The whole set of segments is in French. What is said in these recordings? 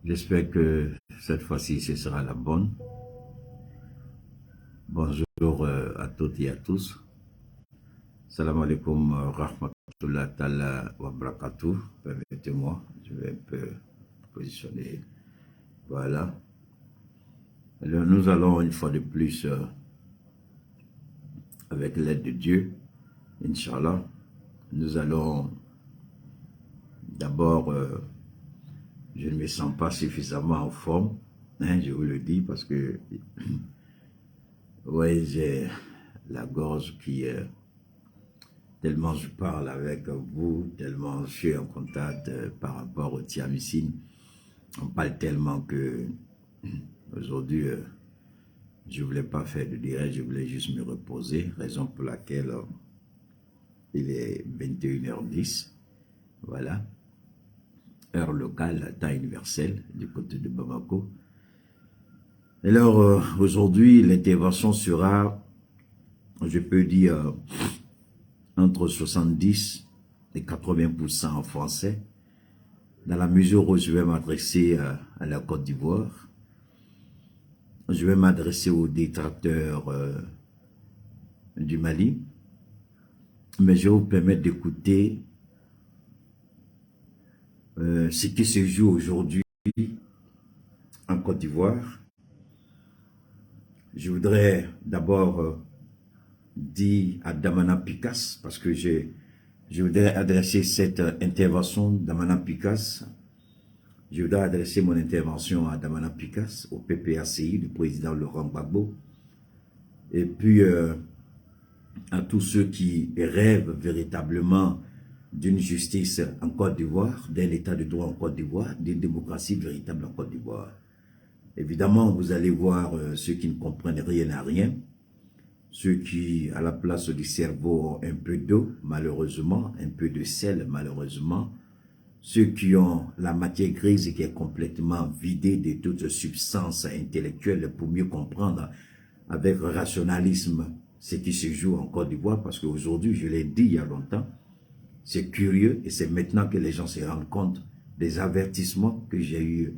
J'espère que cette fois-ci, ce sera la bonne. Bonjour à toutes et à tous. Salam alaikum rahmatullah ta'ala wa barakatuh. Permettez-moi, je vais un peu positionner. Voilà. Alors, nous allons une fois de plus, avec l'aide de Dieu, Inch'Allah, nous allons d'abord, je ne me sens pas suffisamment en forme, hein, je vous le dis, parce que ouais, j'ai la gorge qui tellement je parle avec vous, tellement je suis en contact par rapport au thiamycine. On parle tellement que aujourd'hui, je ne voulais pas faire de direct, je voulais juste me reposer, raison pour laquelle il est 21h10, voilà, heure locale, temps universel, du côté de Bamako. Alors, aujourd'hui, l'intervention sera, je peux dire, entre 70 et 80% en français, dans la mesure où je vais m'adresser à la Côte d'Ivoire. Je vais m'adresser aux détracteurs du Mali, mais je vais vous permettre d'écouter ce qui se joue aujourd'hui en Côte d'Ivoire. Je voudrais d'abord dire à Damana Picasse, parce que je voudrais adresser cette intervention Damana Picasse. Je voudrais adresser mon intervention à Damana Picasse, au PPACI, du président Laurent Gbagbo, et puis à tous ceux qui rêvent véritablement d'une justice en Côte d'Ivoire, d'un état de droit en Côte d'Ivoire, d'une démocratie véritable en Côte d'Ivoire. Évidemment, vous allez voir ceux qui ne comprennent rien à rien, ceux qui, à la place du cerveau, ont un peu d'eau, malheureusement, un peu de sel, malheureusement, ceux qui ont la matière grise qui est complètement vidée de toute substance intellectuelle pour mieux comprendre avec rationalisme ce qui se joue en Côte d'Ivoire, parce qu'aujourd'hui, je l'ai dit il y a longtemps, c'est curieux et c'est maintenant que les gens se rendent compte des avertissements que j'ai eu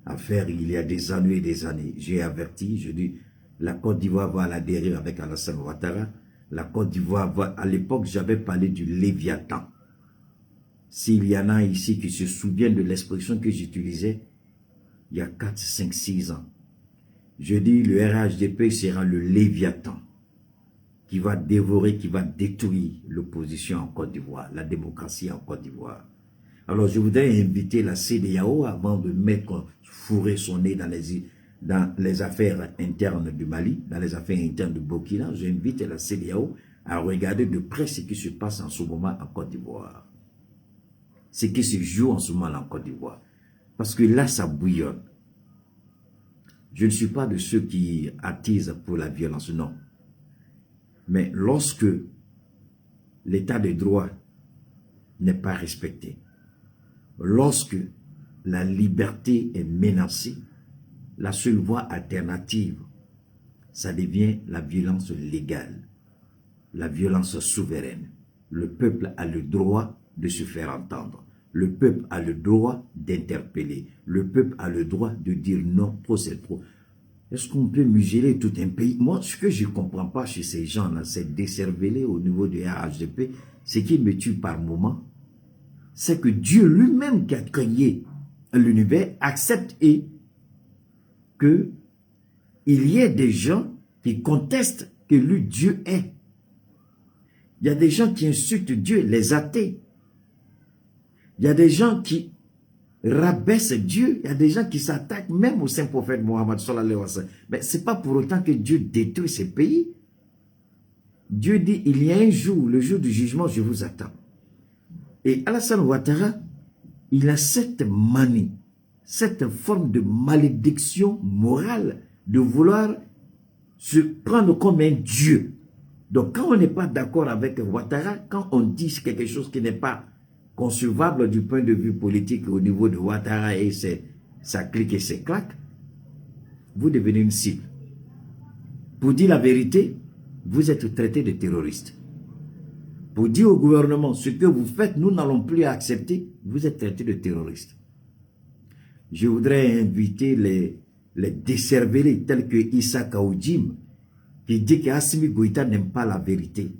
à faire il y a des années et des années. J'ai averti, je dis, la Côte d'Ivoire va à la dérive avec Alassane Ouattara. La Côte d'Ivoire va, à l'époque, j'avais parlé du Léviathan. S'il y en a ici qui se souviennent de l'expression que j'utilisais il y a 4, 5, 6 ans, je dis le RHDP sera le Léviathan qui va dévorer, qui va détruire l'opposition en Côte d'Ivoire, la démocratie en Côte d'Ivoire. Alors je voudrais inviter la CEDEAO avant de mettre, fourrer son nez dans les affaires internes du Mali, dans les affaires internes du Burkina. J'invite la CEDEAO à regarder de près ce qui se passe en ce moment en Côte d'Ivoire. Ce qui se joue en ce moment en Côte d'Ivoire. Parce que là, ça bouillonne. Je ne suis pas de ceux qui attisent pour la violence, non. Mais lorsque l'état de droit n'est pas respecté, lorsque la liberté est menacée, la seule voie alternative, ça devient la violence légale, la violence souveraine. Le peuple a le droit de se faire entendre. Le peuple a le droit d'interpeller. Le peuple a le droit de dire non, trop c'est trop. Est-ce qu'on peut museler tout un pays? Moi, ce que je ne comprends pas chez ces gens-là, c'est décerveler au niveau du RHDP. Ce qui me tue par moment, c'est que Dieu lui-même qui a créé l'univers accepte et que il y ait des gens qui contestent que lui, Dieu est. Il y a des gens qui insultent Dieu, les athées. Il y a des gens qui rabaissent Dieu. Il y a des gens qui s'attaquent même au saint prophète Mohammed sallallahu alayhi wa sallam. Mais ce n'est pas pour autant que Dieu détruit ces pays. Dieu dit, il y a un jour, le jour du jugement, je vous attends. Et Alassane Ouattara, il a cette manie, cette forme de malédiction morale de vouloir se prendre comme un Dieu. Donc quand on n'est pas d'accord avec Ouattara, quand on dit quelque chose qui n'est pas concevable du point de vue politique au niveau de Ouattara et sa clique et ses claques, vous devenez une cible. Pour dire la vérité, vous êtes traité de terroriste. Pour dire au gouvernement, ce que vous faites, nous n'allons plus accepter, vous êtes traité de terroriste. je voudrais inviter les décervelés tels que Issa Kaoudjim, qui dit qu'Assimi Goïta n'aime pas la vérité.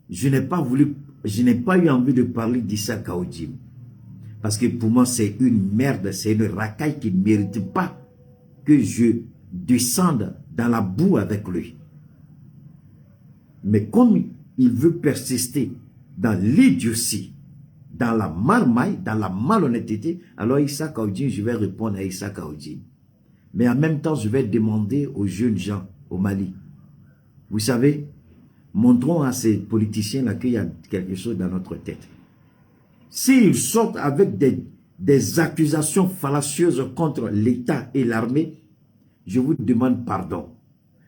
Je n'ai pas eu envie de parler d'Issa Kaoudjim. Parce que pour moi, c'est une merde, c'est une racaille qui ne mérite pas que je descende dans la boue avec lui. Mais comme il veut persister dans l'idiotie, dans la marmaille, dans la malhonnêteté, alors Issa Kaoudjim, je vais répondre à Issa Kaoudjim. Mais en même temps, je vais demander aux jeunes gens au Mali, vous savez, montrons à ces politiciens-là qu'il y a quelque chose dans notre tête. S'ils sortent avec des accusations fallacieuses contre l'État et l'armée, je vous demande pardon.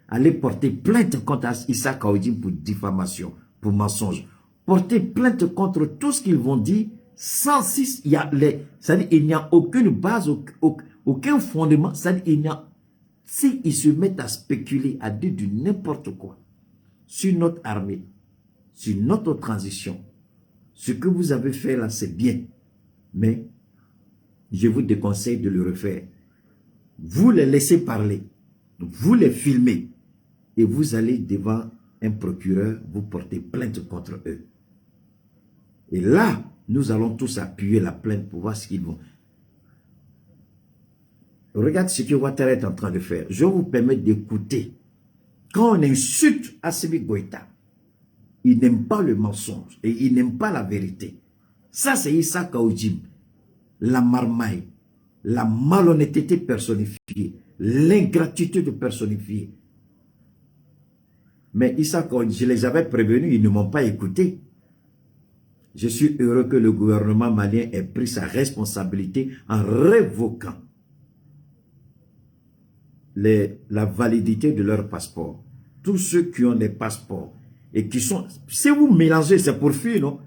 Allez porter plainte contre Issa Kaoudjim pour diffamation, pour mensonge. Porter plainte contre tout ce qu'ils vont dire, sans si c'est-à-dire il n'y a aucune base, aucun fondement, c'est-à-dire il n'y a, s'ils se mettent à spéculer, à dire du n'importe quoi sur notre armée, sur notre transition, ce que vous avez fait là, c'est bien, mais je vous déconseille de le refaire. Vous les laissez parler, vous les filmez, et vous allez devant un procureur, vous portez plainte contre eux. Et là, nous allons tous appuyer la plainte pour voir ce qu'ils vont. Regarde ce que Ouattara est en train de faire. Je vous permets d'écouter. Quand on insulte Assimi Goïta, il n'aime pas le mensonge et il n'aime pas la vérité. Ça, c'est Issa Kaoudjim. La marmaille, la malhonnêteté personnifiée, l'ingratitude personnifiée. Mais Issa Kaoudjim, je les avais prévenus, ils ne m'ont pas écouté. Je suis heureux que le gouvernement malien ait pris sa responsabilité en révoquant la validité de leur passeport. Tous ceux qui ont des passeports et qui sont... Si vous mélangez, c'est pour fuir, non?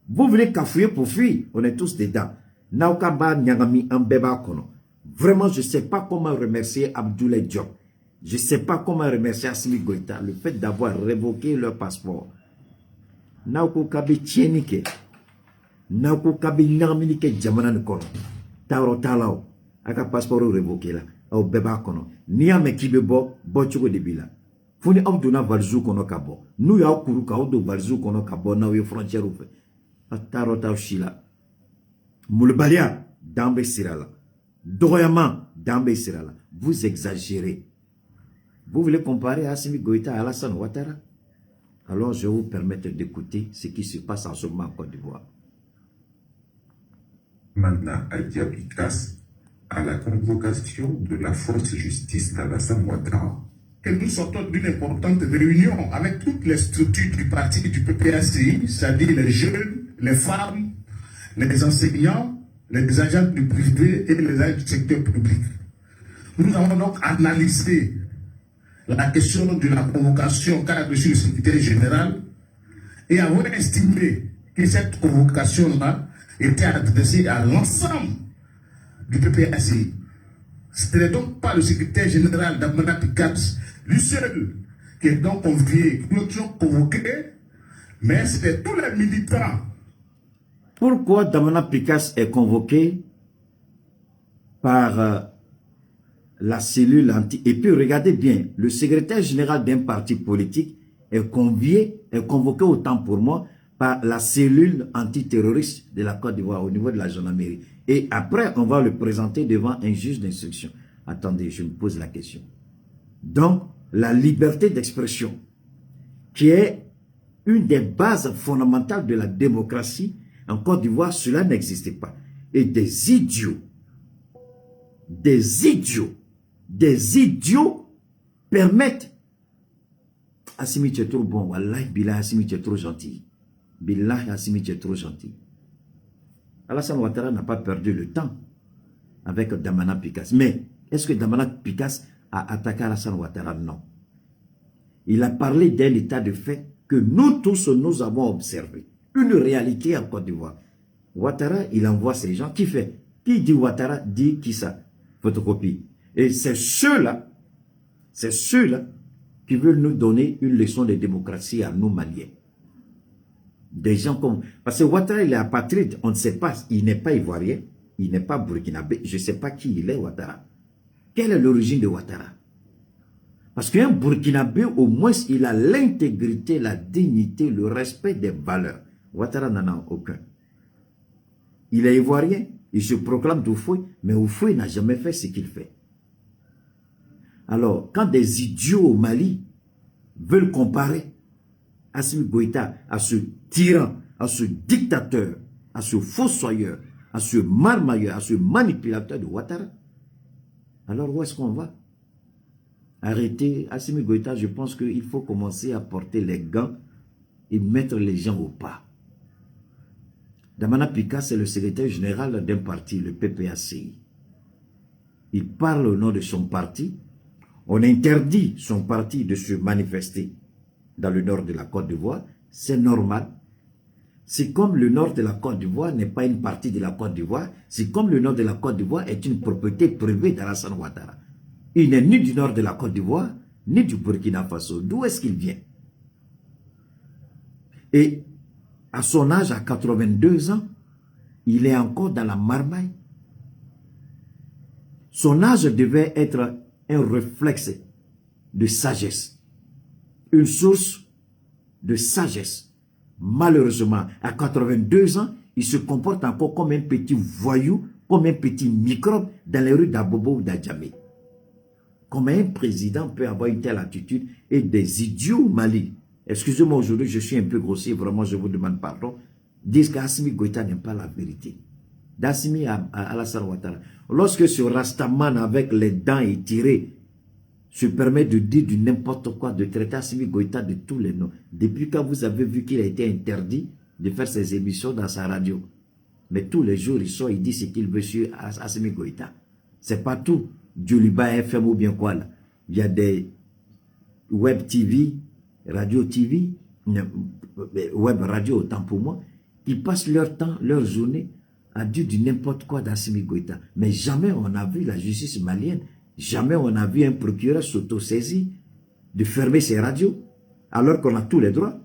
Vous voulez cafouiller pour fuir. On est tous dedans. Naokaba Nyangami Ambeba Kono. Vraiment, je ne sais pas comment remercier Abdoulaye Diop. Je ne sais pas comment remercier Assimi Goïta. Le fait d'avoir révoqué leur passeport. Naoko Kabi Tienike. Naoko Kabi Nyaminike Djamanan Kono. Taro Talao. Aka passeport révoqué là. Au Beba Kono. Niame Kibebo, Bochoko Debila. Funi Abdouna Valzou Kono Kabo. Nous ya Kuru Kaodo Valzou Kono Kabo. Na we frontière oufe. Taro Tao Shila. Moulbalia, Dambe Sirala. Doroyaman, Dambe Sirala. Vous exagérez. Vous voulez comparer Assimi Goïta à Alassane Ouattara? Alors je vais vous permettre d'écouter ce qui se passe en ce moment en Côte d'Ivoire. Maintenant, Adia Pikas, à la convocation de la force justice d'Alassane Ouattara, que nous sortons d'une importante réunion avec toutes les structures du parti et du PPACI, c'est-à-dire les jeunes, les femmes, les enseignants, les agents du privé et les agents du secteur public. Nous avons donc analysé la question de la convocation qu'a reçue le secrétaire général et avons estimé que cette convocation-là était adressée à l'ensemble du PPACI. Ce n'est donc pas le secrétaire général d'Amana Picax, lui seul, qui est donc convié, qui nous ont convoqués, mais c'était tous les militants. Pourquoi Damana Picass est convoqué par la cellule anti... Et puis regardez bien, le secrétaire général d'un parti politique est convoqué autant pour moi par la cellule antiterroriste de la Côte d'Ivoire au niveau de la gendarmerie. Et après, on va le présenter devant un juge d'instruction. Attendez, je me pose la question. Donc, la liberté d'expression, qui est une des bases fondamentales de la démocratie, en Côte d'Ivoire, cela n'existait pas. Et des idiots permettent... Assimi, tu es trop bon. Wallahi, Billah, Assimi, tu es trop gentil. Billah, Assimi, tu es trop gentil. Alassane Ouattara n'a pas perdu le temps avec Damana Picass. Mais est-ce que Damana Picass a attaqué Alassane Ouattara? Non. Il a parlé d'un état de fait que nous tous, nous avons observé. Une réalité en Côte d'Ivoire. Ouattara, il envoie ces gens. Qui fait? Qui dit Ouattara, dit qui ça? Photocopie. Et c'est ceux-là qui veulent nous donner une leçon de démocratie à nous Maliens. Des gens comme... Parce que Ouattara, il est apatride, on ne sait pas, il n'est pas ivoirien, il n'est pas burkinabé. Je ne sais pas qui il est, Ouattara. Quelle est l'origine de Ouattara? Parce qu'un burkinabé, au moins, il a l'intégrité, la dignité, le respect des valeurs. Ouattara n'en a aucun. Il est ivoirien, il se proclame d'Oufoué, mais Oufoué n'a jamais fait ce qu'il fait. Alors, quand des idiots au Mali veulent comparer Assimi Goïta à ce tyran, à ce dictateur, à ce fossoyeur, à ce marmailleur, à ce manipulateur de Ouattara, alors où est-ce qu'on va? Arrêtez Assimi Goïta, je pense qu'il faut commencer à porter les gants et mettre les gens au pas. Damana Pika, c'est le secrétaire général d'un parti, le PPACI. Il parle au nom de son parti. On interdit son parti de se manifester dans le nord de la Côte d'Ivoire. C'est normal. C'est comme le nord de la Côte d'Ivoire n'est pas une partie de la Côte d'Ivoire. C'est comme le nord de la Côte d'Ivoire est une propriété privée d'Alassane Ouattara. Il n'est ni du nord de la Côte d'Ivoire, ni du Burkina Faso. D'où est-ce qu'il vient? Et à son âge, à 82 ans, il est encore dans la marmaille. Son âge devait être un réflexe de sagesse, une source de sagesse. Malheureusement, à 82 ans, il se comporte encore comme un petit voyou, comme un petit microbe dans les rues d'Abobo ou d'Adjamé. Comment un président peut avoir une telle attitude et des idiots au Mali? Excusez-moi, aujourd'hui, je suis un peu grossier, vraiment, je vous demande pardon. Disent qu'Assimi Goïta n'aime pas la vérité. D'Assimi à Alassane Ouattara. Lorsque ce Rastaman avec les dents étirées se permet de dire du n'importe quoi, de traiter Assimi Goïta de tous les noms, depuis quand vous avez vu qu'il a été interdit de faire ses émissions dans sa radio. Mais tous les jours, il sort, il dit ce qu'il veut sur Assimi Goïta. C'est pas tout. Djoliba FM ou bien quoi là. Il y a des web TV, radio TV, web radio autant pour moi, qui passent leur temps, leur journée à dire du n'importe quoi d'Assimi Goïta. Mais jamais on a vu la justice malienne, jamais on a vu un procureur s'auto-saisir de fermer ses radios, alors qu'on a tous les droits.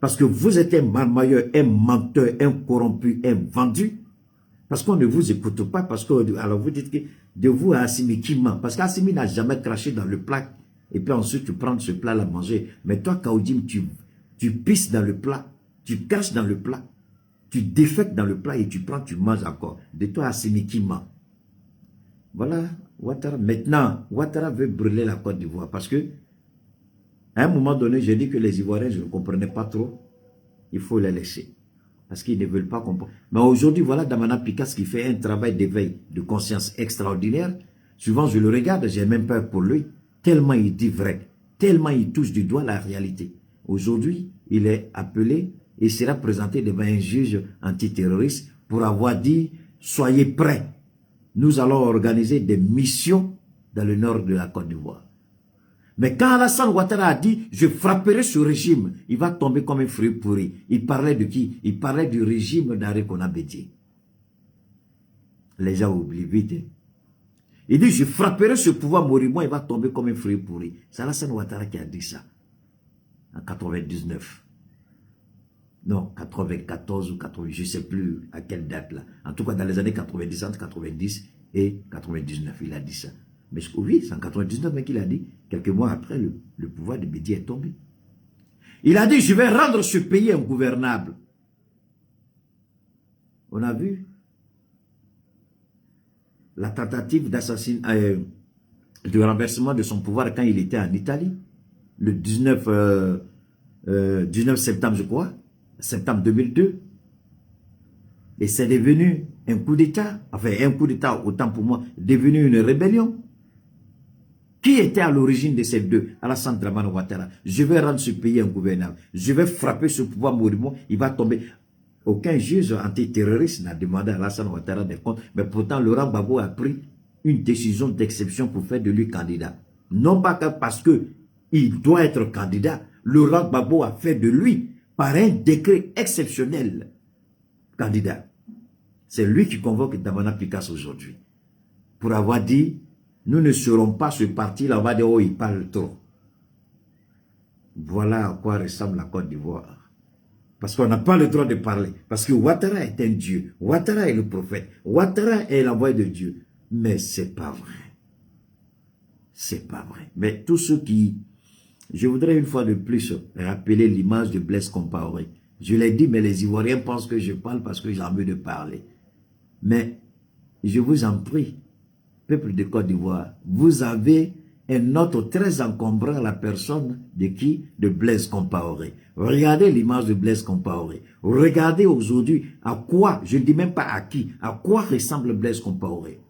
Parce que vous êtes un marmailleur, un menteur, un corrompu, un vendu. Parce qu'on ne vous écoute pas, parce que alors vous dites que de vous à Assimi qui ment. Parce qu'Assimi n'a jamais craché dans le plat. Et puis ensuite tu prends ce plat à manger. Mais toi, Kaoudim, tu pisses dans le plat, tu craches dans le plat, tu défectes dans le plat et tu prends, tu manges encore. De toi, Assimi qui ment. Voilà, Ouattara. Maintenant, Ouattara veut brûler la Côte d'Ivoire parce que, à un moment donné, j'ai dit que les Ivoiriens, je ne comprenais pas trop. Il faut les laisser. Parce qu'ils ne veulent pas comprendre. Mais aujourd'hui, voilà Damana Pikas qui fait un travail d'éveil de conscience extraordinaire. Souvent, je le regarde, j'ai même peur pour lui. Tellement il dit vrai. Tellement il touche du doigt la réalité. Aujourd'hui, il est appelé et sera présenté devant un juge antiterroriste pour avoir dit « Soyez prêts. Nous allons organiser des missions dans le nord de la Côte d'Ivoire. » Mais quand Alassane Ouattara a dit « Je frapperai ce régime », il va tomber comme un fruit pourri. Il parlait de qui? Il parlait du régime d'Aré Konabédié. Les gens oublient vite. Il dit « Je frapperai ce pouvoir moribond », il va tomber comme un fruit pourri. C'est Alassane Ouattara qui a dit ça. En 99. Non, 94 ou 80, je ne sais plus à quelle date là. En tout cas, dans les années 90, entre 90 et 99, il a dit ça. Mais oui, c'est en 99 mais qu'il a dit, quelques mois après, le pouvoir de Bédié est tombé. Il a dit, je vais rendre ce pays ingouvernable. On a vu la tentative d'assassinat, de renversement de son pouvoir quand il était en Italie, le 19 septembre, je crois, septembre 2002. Et c'est devenu un coup d'État, enfin un coup d'État, autant pour moi, devenu une rébellion. Qui était à l'origine de ces deux? Alassane Dramane Ouattara. Je vais rendre ce pays ingouvernable. Je vais frapper ce pouvoir moribond. Il va tomber. Aucun juge antiterroriste n'a demandé à Alassane Ouattara des comptes. Mais pourtant, Laurent Gbagbo a pris une décision d'exception pour faire de lui candidat. Non pas parce qu'il doit être candidat. Laurent Gbagbo a fait de lui, par un décret exceptionnel, candidat. C'est lui qui convoque Damana Pikas aujourd'hui. Pour avoir dit... Nous ne serons pas ce parti-là, on va dire, oh, il parle trop. Voilà à quoi ressemble la Côte d'Ivoire. Parce qu'on n'a pas le droit de parler. Parce que Ouattara est un Dieu. Ouattara est le prophète. Ouattara est l'envoyé de Dieu. Mais c'est pas vrai. C'est pas vrai. Mais tous ceux qui... Je voudrais une fois de plus rappeler l'image de Blaise Compaoré. Je l'ai dit, mais les Ivoiriens pensent que je parle parce que j'ai envie de parler. Mais je vous en prie, peuple de Côte d'Ivoire, vous avez un autre très encombrant, la personne de qui? De Blaise Compaoré. Regardez l'image de Blaise Compaoré. Regardez aujourd'hui à quoi, je ne dis même pas à qui, à quoi ressemble Blaise Compaoré.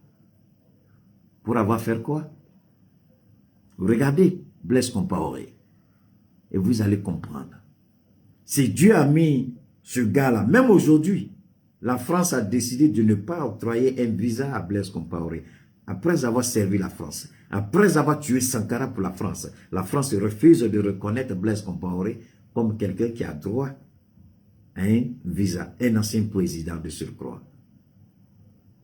Pour avoir fait quoi? Regardez Blaise Compaoré et vous allez comprendre. Si Dieu a mis ce gars-là, même aujourd'hui, la France a décidé de ne pas octroyer un visa à Blaise Compaoré. Après avoir servi la France, après avoir tué Sankara pour la France refuse de reconnaître Blaise Compaoré comme quelqu'un qui a droit à un visa, un ancien président de surcroît.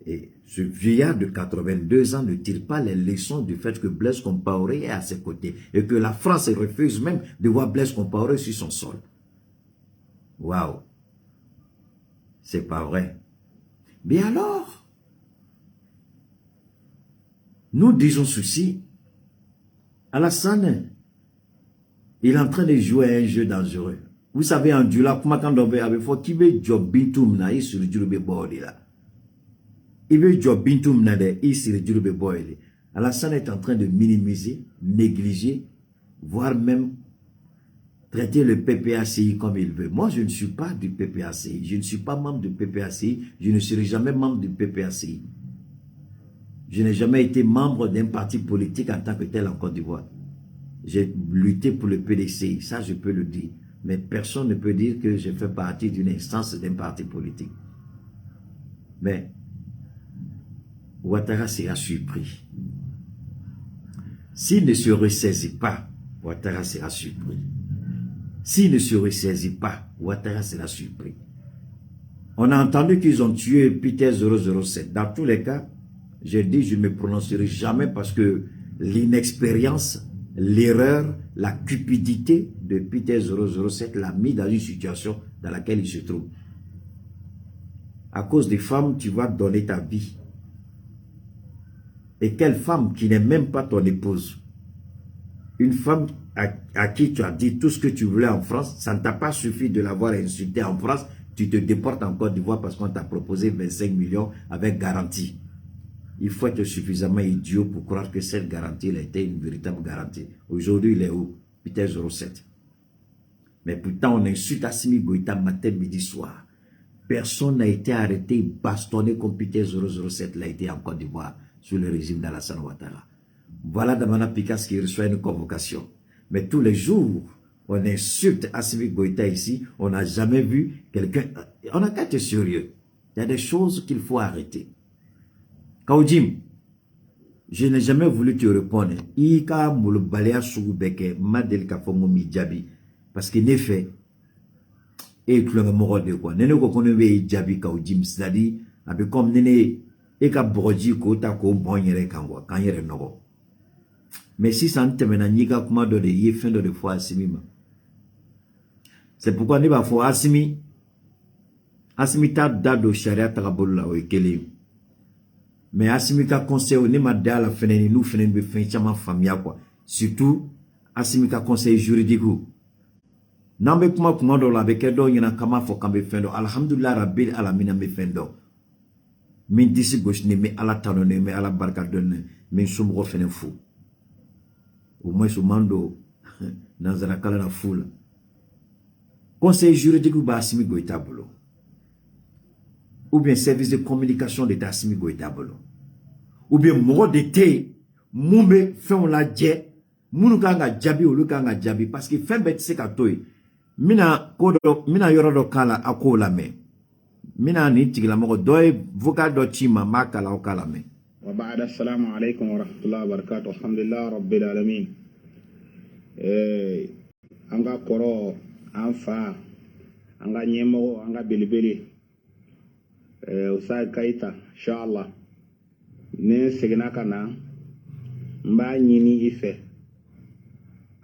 Et ce vieillard de 82 ans ne tire pas les leçons du fait que Blaise Compaoré est à ses côtés et que la France refuse même de voir Blaise Compaoré sur son sol. Waouh! C'est pas vrai. Mais alors, nous disons ceci, Alassane, il est en train de jouer à un jeu dangereux. Vous savez, en Dula, comment quand on avait fait qui veut job bintum na sur le jurube body là. Il veut job bintum na de sur le jurube body. Alassane est en train de minimiser, négliger, voire même traiter le PPACI comme il veut. Moi, je ne suis pas du PPACI. Je ne suis pas membre du PPACI. Je ne serai jamais membre du PPACI. Je n'ai jamais été membre d'un parti politique en tant que tel en Côte d'Ivoire. J'ai lutté pour le PDCI, ça je peux le dire. Mais personne ne peut dire que je fais partie d'une instance d'un parti politique. Mais Ouattara sera surpris. S'il ne se ressaisit pas, Ouattara sera surpris. S'il ne se ressaisit pas, Ouattara sera surpris. On a entendu qu'ils ont tué Peter 007. Dans tous les cas, j'ai dit je ne me prononcerai jamais parce que l'inexpérience, l'erreur, la cupidité de Peter 007 l'a mis dans une situation dans laquelle il se trouve. À cause des femmes, tu vas donner ta vie. Et quelle femme qui n'est même pas ton épouse? Une femme à qui tu as dit tout ce que tu voulais en France, ça ne t'a pas suffi de l'avoir insulté en France, tu te déportes en Côte d'Ivoire parce qu'on t'a proposé 25 millions avec garantie. Il faut être suffisamment idiot pour croire que cette garantie a été une véritable garantie. Aujourd'hui, il est où? Peter 07. Mais pourtant, on insulte Assimi Goïta matin, midi, soir. Personne n'a été arrêté, bastonné comme Peter 007 l'a été en Côte d'Ivoire sous le régime d'Alassane Ouattara. Voilà Damana Pikas qui reçoit une convocation. Mais tous les jours, on insulte Assimi Goïta ici, on n'a jamais vu quelqu'un... On n'a qu'à être sérieux. Il y a des choses qu'il faut arrêter. Kaoudim, je n'ai jamais voulu te répondre. Ika moulbalea soubeke madel ka fongo mi jabi parce que ne fait et que le moro de quoi. Nene ko kono be jabi Kaoudim, c'est-à-dire avec comme nene e ka broji ko ta ko bonyere kangwa kanyere nogo. Mais si ça ne te mena nika kuma do de yefen de fois Assimi ma. C'est pourquoi ne ba fo Assimi ta dado sharia tagabola o ekele. Mais Assimi ka conseil on ma da la feneni nous feneni be fin chama famia quoi. Surtout Assimi ka conseil juridique. Nambe kuma do la be kedo nyina kama fo kambe fendo alhamdulillah rabbil alamin me fendo. Min disi gauche ne me ala tanone me ala barka donne min sumgo fenen fou. Au moins ce mando nanzara kala na foule. Conseil juridique ba Assimi Goïta bolo. Ou bien service de communication de Assimi Goïta bolo. Ou bien moro de te moumbe fait la dje munu kanga jabi ou kanga jabi parce que fin bet se ka toy mina kodo mina yorodo kala akola me mina ni tigla moko doy vocal do chima makala o kala me wa ba'da assalamu alaykum wa rahmatullahi wa barakatuh alhamdulillah rabbil alamin anga koro anfa anga nyemo anga belibeli Ousseyn Keita inshallah ne segna kana mba nyini ife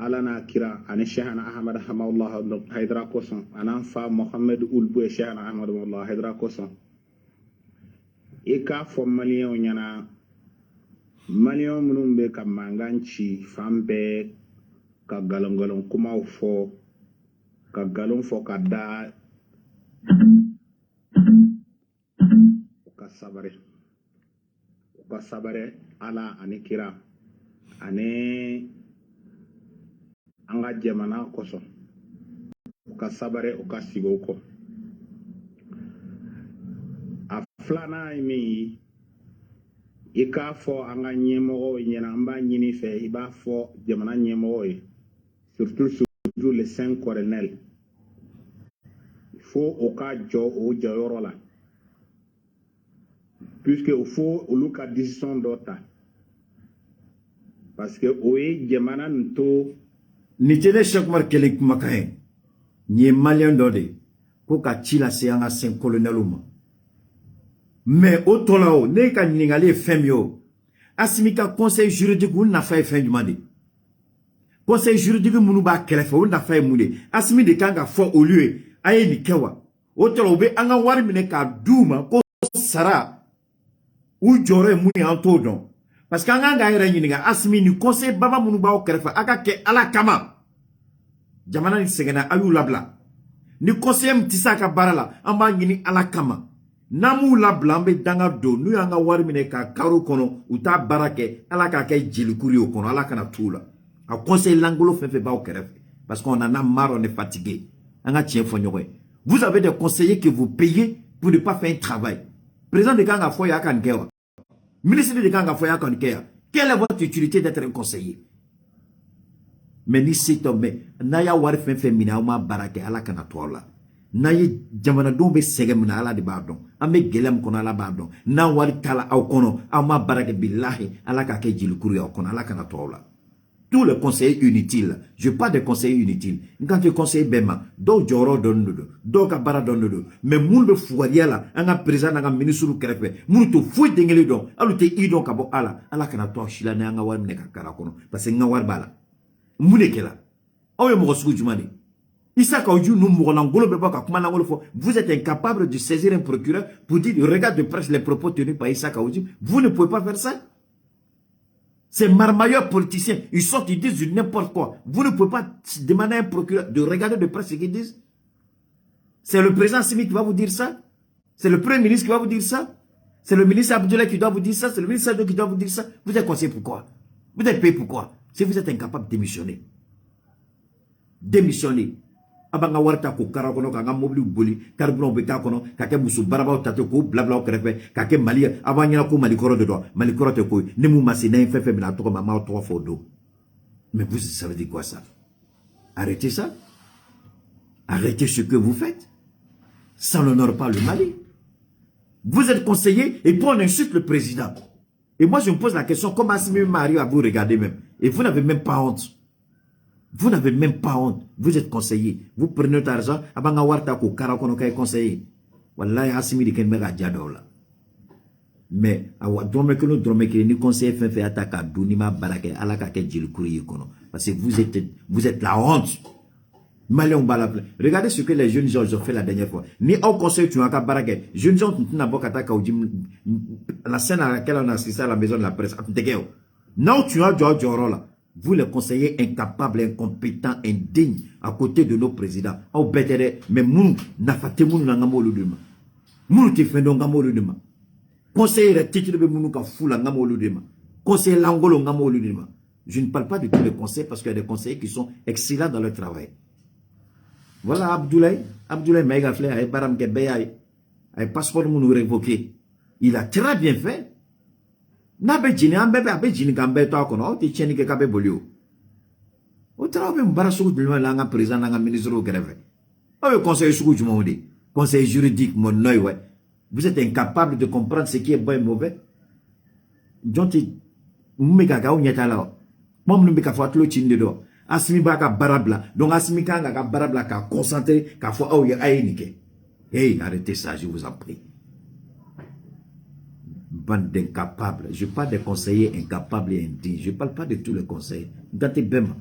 alana kira ani Cheikhna Ahmad Hamawullah Haydara koson anan fa Mohamed Ulbouye Cheikhna Ahmad Hamawullah Haydara koson ika fo malien nyana malien munum be ka manganci fambe ka galon kuma fo ka galon fo ka da ka sabare ala ani kira ani anga jamana koso ka sabare o ka sigo ko a flana mi ika fo anga nyemo nyena amba nyini fe iba fo jamana nyemo surtout les 5 colonels il faut au cas o jayorola puisque il faut au cas décision d'ota parce que oye jamana nto ni tene Cheikhmar Kele kumakaye ni malien dode ko ka chila se anga 5 coloneluma mais otolao ne ka ningali femio asimika conseil juridique ou na fa fin du mandi conseil juridique munu ba kelefa ou na fa mude asimi de kanga fo au lieu aye ni kewa otolo be anga wari mine ka duma ko sara ou jore muni anto don parce que anga ga yere nyiniga asimi ni conseil baba munu ba o kelefa aka ke ala kama jamana ni segena ayu labla ni conseil mtisa ka barala amba nyini ala kama namu labla mbe danga do nu yanga wari mine ka karo kono uta barake ala ka ke jilikuri o kono ala kana tula a conseil langolo fefe ba o kerefe parce qu'on en a marre, on est fatigué. Vous avez des conseillers que vous payez pour ne pas faire un travail. Président de Kanga Foya Kankewa, ministre de Kanga Foya Kankewa, quelle est votre utilité d'être un conseiller? Mais ni c'est tombé, naya wari fefe mina uma barake ala kana tola. Naye jamana dombe segemna ala de bardon. Ame gelem kono ala bardon. Na wari kala au kono ama barake billahi ala ka ke jilukuri au kono ala kana tola. Tous les conseillers inutiles. Je parle des conseillers inutiles. Quand tu conseilles Bema, do joro donne do kabara donne mais moun be fouaria la, anga président anga ministre ou krepe, moun to fouet dengeli don, alu te idon kabo ala kana to shila ne anga war ne kakara kono, parce que nga war bala. Moune kela. Awe mo suku jumani. Isa ka oju nou mo ngolo be baka kuma ngolo fo. Vous êtes incapable de saisir un procureur pour dire regarde de presse les propos tenus par Isa Kaoudji. Vous ne pouvez pas faire ça. Ces marmailleurs politiciens, ils sortent, ils disent n'importe quoi. Vous ne pouvez pas demander à un procureur de regarder de près ce qu'ils disent. C'est le président Simi qui va vous dire ça. C'est le premier ministre qui va vous dire ça. C'est le ministre Abdoulaye qui doit vous dire ça. C'est le ministre Sado qui doit vous dire ça. Vous êtes conseillé pourquoi? Vous êtes payé pourquoi? Si vous êtes incapable de démissionner. Démissionner. Abanga warta ko karakono kanga mobili boli carburant beta kono kake musu baraba tate ko blabla o krefe kake mali abanya ko mali koro de do mali koro te ko ne mu masina fefe bina to mama to fodo. Mais vous savez dire quoi ça? Arrêtez ça. Arrêtez ce que vous faites. Ça n'honore pas le Mali. Vous êtes conseiller et puis on insulte le président. Et moi je me pose la question, comment Assimi Mario à vous regarder même? Et vous n'avez même pas honte. Vous n'avez même pas honte. Vous êtes conseiller. Vous prenez notre argent. Abanga warta ko karakono kay conseiller. Wallahi Assimi di ken mega jadola. Mais awa dromekelo ni conseiller fait ataka dunima barake alaka ke jilkuri kono. Parce que vous êtes la honte. Malien balable. Regardez ce que les jeunes gens ont fait la dernière fois. Ni au conseil tu as qu'à barake. Jeunes gens n'a pas ataka la scène à laquelle on a assisté à la maison de la presse. Non tu as là. Vous les conseillers incapables, incompétents, indignes, à côté de nos présidents. Au bétere, mais moun, nafate moun n'angamo l'udema. Moun te fendo ngamo l'udema. Conseiller titre de moun ka foula ngamo l'udema. Conseiller l'angolo ngamo l'udema. Je ne parle pas de tous les conseils parce qu'il y a des conseillers qui sont excellents dans leur travail. Voilà Abdoulaye Maïga Flé, ay baram ke beyaye, ay passeport moun révoqué. Il a très bien fait. Nabe jini ambebe abe jini gambe to akono o te cheni ke kabe bolio o trabe mbara suku dulma la nga président nga ministre au grève o conseil suku juma odi conseil juridique mon noy ouais. Vous êtes incapable de comprendre ce qui est bon et mauvais. Jonti mmeka ka o nyata la mom no bika fatlo chinde do asimi baka barabla donc asimi kanga ka barabla ka concentré ka fo o ya ayinike. Hey, arrêtez ça, je vous en prie. Bande d'incapables. Je parle des conseillers incapables et indignes. Je ne parle pas de tous les conseillers. Gâtez Bema.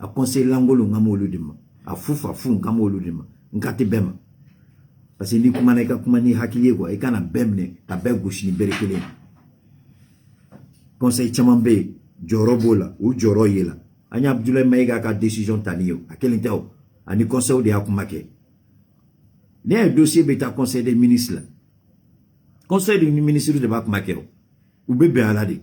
a conseil langolo ngamolu dima a fufa fu ngamolu dima ngati bema parce que ni kumana ka kumani hakiliye quoi e kana bemne ta be gauche ni berekele conseil chamambe jorobola ou joro yela anya Abdoulaye Maïga ka décision taniyo akeli taw ani conseil de akumake ni un dossier beta conseil des ministres là conseil des ministres de bakumake ou bébé alade.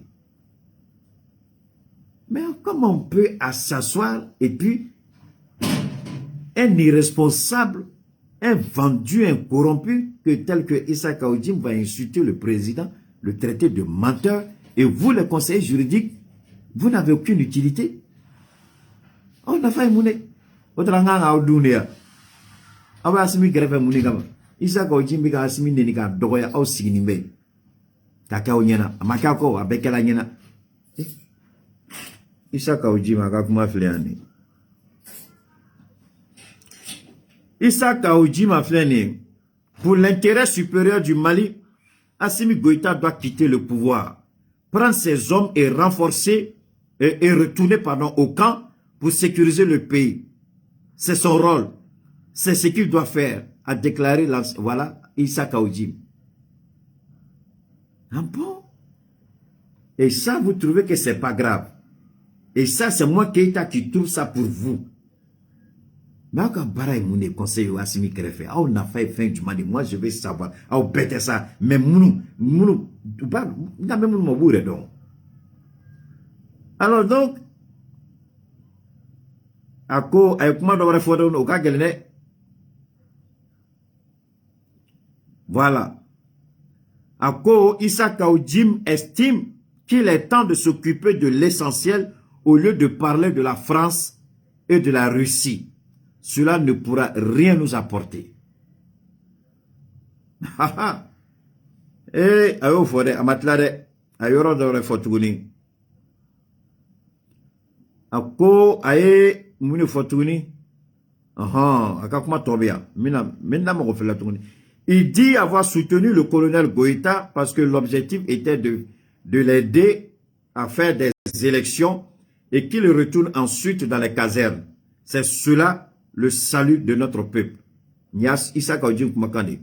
Mais comment on peut s'asseoir et puis un irresponsable, un vendu, un corrompu, tel que Issa Kaoudim va insulter le président, le traiter de menteur, et vous, les conseillers juridiques, vous n'avez aucune utilité. On a fait mouné. Votre langue a ouduné. Awa asimi grève mouné gama. Issa Kaoudim biga asimi nenika doya au signimbe. Kakao nyena, amakako abekela nyena. Issa Kaoudim akakuma fleani. Issa Kaoudim fleani. Pour l'intérêt supérieur du Mali, Assimi Goïta doit quitter le pouvoir, prendre ses hommes et renforcer et retourner au camp pour sécuriser le pays. C'est son rôle. C'est ce qu'il doit faire, a déclaré voilà, Issa Kaoudim. Ah bon? Et ça, vous trouvez que c'est pas grave? Et ça, c'est moi Keïta qui trouve ça pour vous. Mais quand Baraï Mouné conseille au Assimi Kerefe, on a fait fin du mandi, moi je vais savoir, on bête ça, mais mounou, alors donc, ako, avec moi dans le photo, au cas voilà. Ako, Issa Kaoudim estime qu'il est temps de s'occuper de l'essentiel au lieu de parler de la France et de la Russie. Cela ne pourra rien nous apporter. Eh, ayo fode, amatlade, ayoro dore fotuni. Ako, aye, mune fotuni. Akakuma tobia. Mina mo refela tuni. Il dit avoir soutenu le colonel Goïta parce que l'objectif était de l'aider à faire des élections et qu'il retourne ensuite dans les casernes. C'est cela le salut de notre peuple. Nias Issa Kaoudim Kumakande.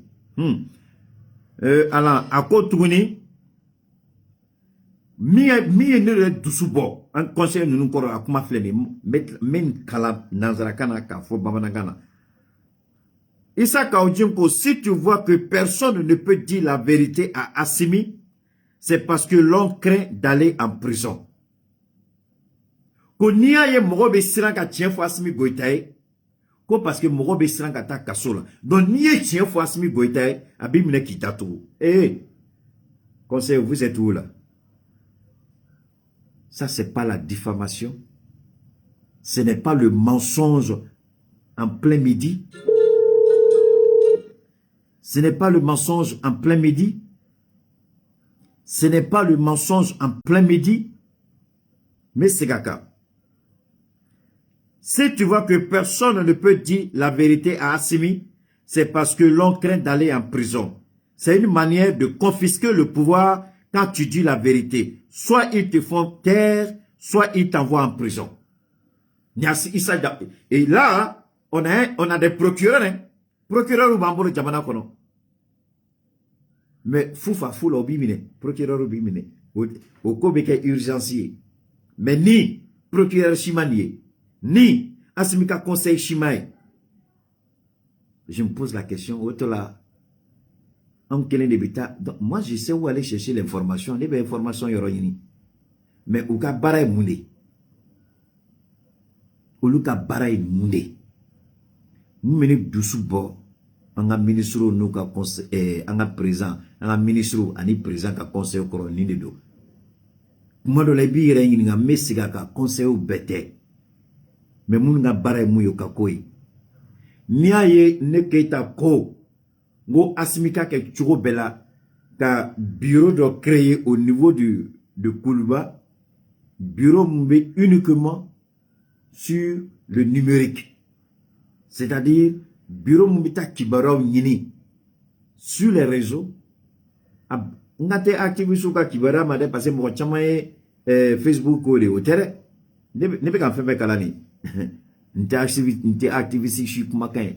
Alors, à Kotouni, ne dousubo, un conseil nous encore à Kumafleni, men kala nanzarakana ka fo babanagana. Issa Kaoudim, si tu vois que personne ne peut dire la vérité à Assimi, c'est parce que l'on craint d'aller en prison. Ko niya ye mogobe siranka tien fo Assimi Goïtaye, ko parce que mogobe siranka ta kasola. Donc niye tien fo Assimi Goïtaye, abimine kitatou. Eh, conseil, vous êtes où là? Ça c'est pas la diffamation. Ce n'est pas le mensonge en plein midi. Ce n'est pas le mensonge en plein midi. Ce n'est pas le mensonge en plein midi. Mais c'est caca. Si tu vois que personne ne peut dire la vérité à Assimi, c'est parce que l'on craint d'aller en prison. C'est une manière de confisquer le pouvoir quand tu dis la vérité. Soit ils te font taire, soit ils t'envoient en prison. Et là, on a des procureurs, hein. Procureur ou bambolo jamana kono. Mais foufa foula obimine, procureur obimine. Au kobeke urgencier. Mais ni procureur chimanier, ni Assimika conseil chimaï. Je me pose la question, autola, moi je sais où aller chercher l'information, les informations yoroni. Mais où ka baraï moulé. Où ka baraï moulé. Nous menons doucement bon. On a ministre nous ka conseil, on a président, on a ministre, on a président ka conseil au coron ni do. Moi de la bière y nga messiga ka conseil au bête. Mais moun nga bare mouyo kakoi. Niaye ne keita ko. Ngo Assimika ke tchuro bela. Ka bureau de créé au niveau de Koulouba. Bureau mbe uniquement sur le numérique. C'est-à-dire, bureau mbita kibara nyini. Sur les réseaux. Ngate activé sur ka kibara made passé mo chamaye Facebook ou de hôtel. Nebe kan fait kalani. Nte activiste shi kuma kan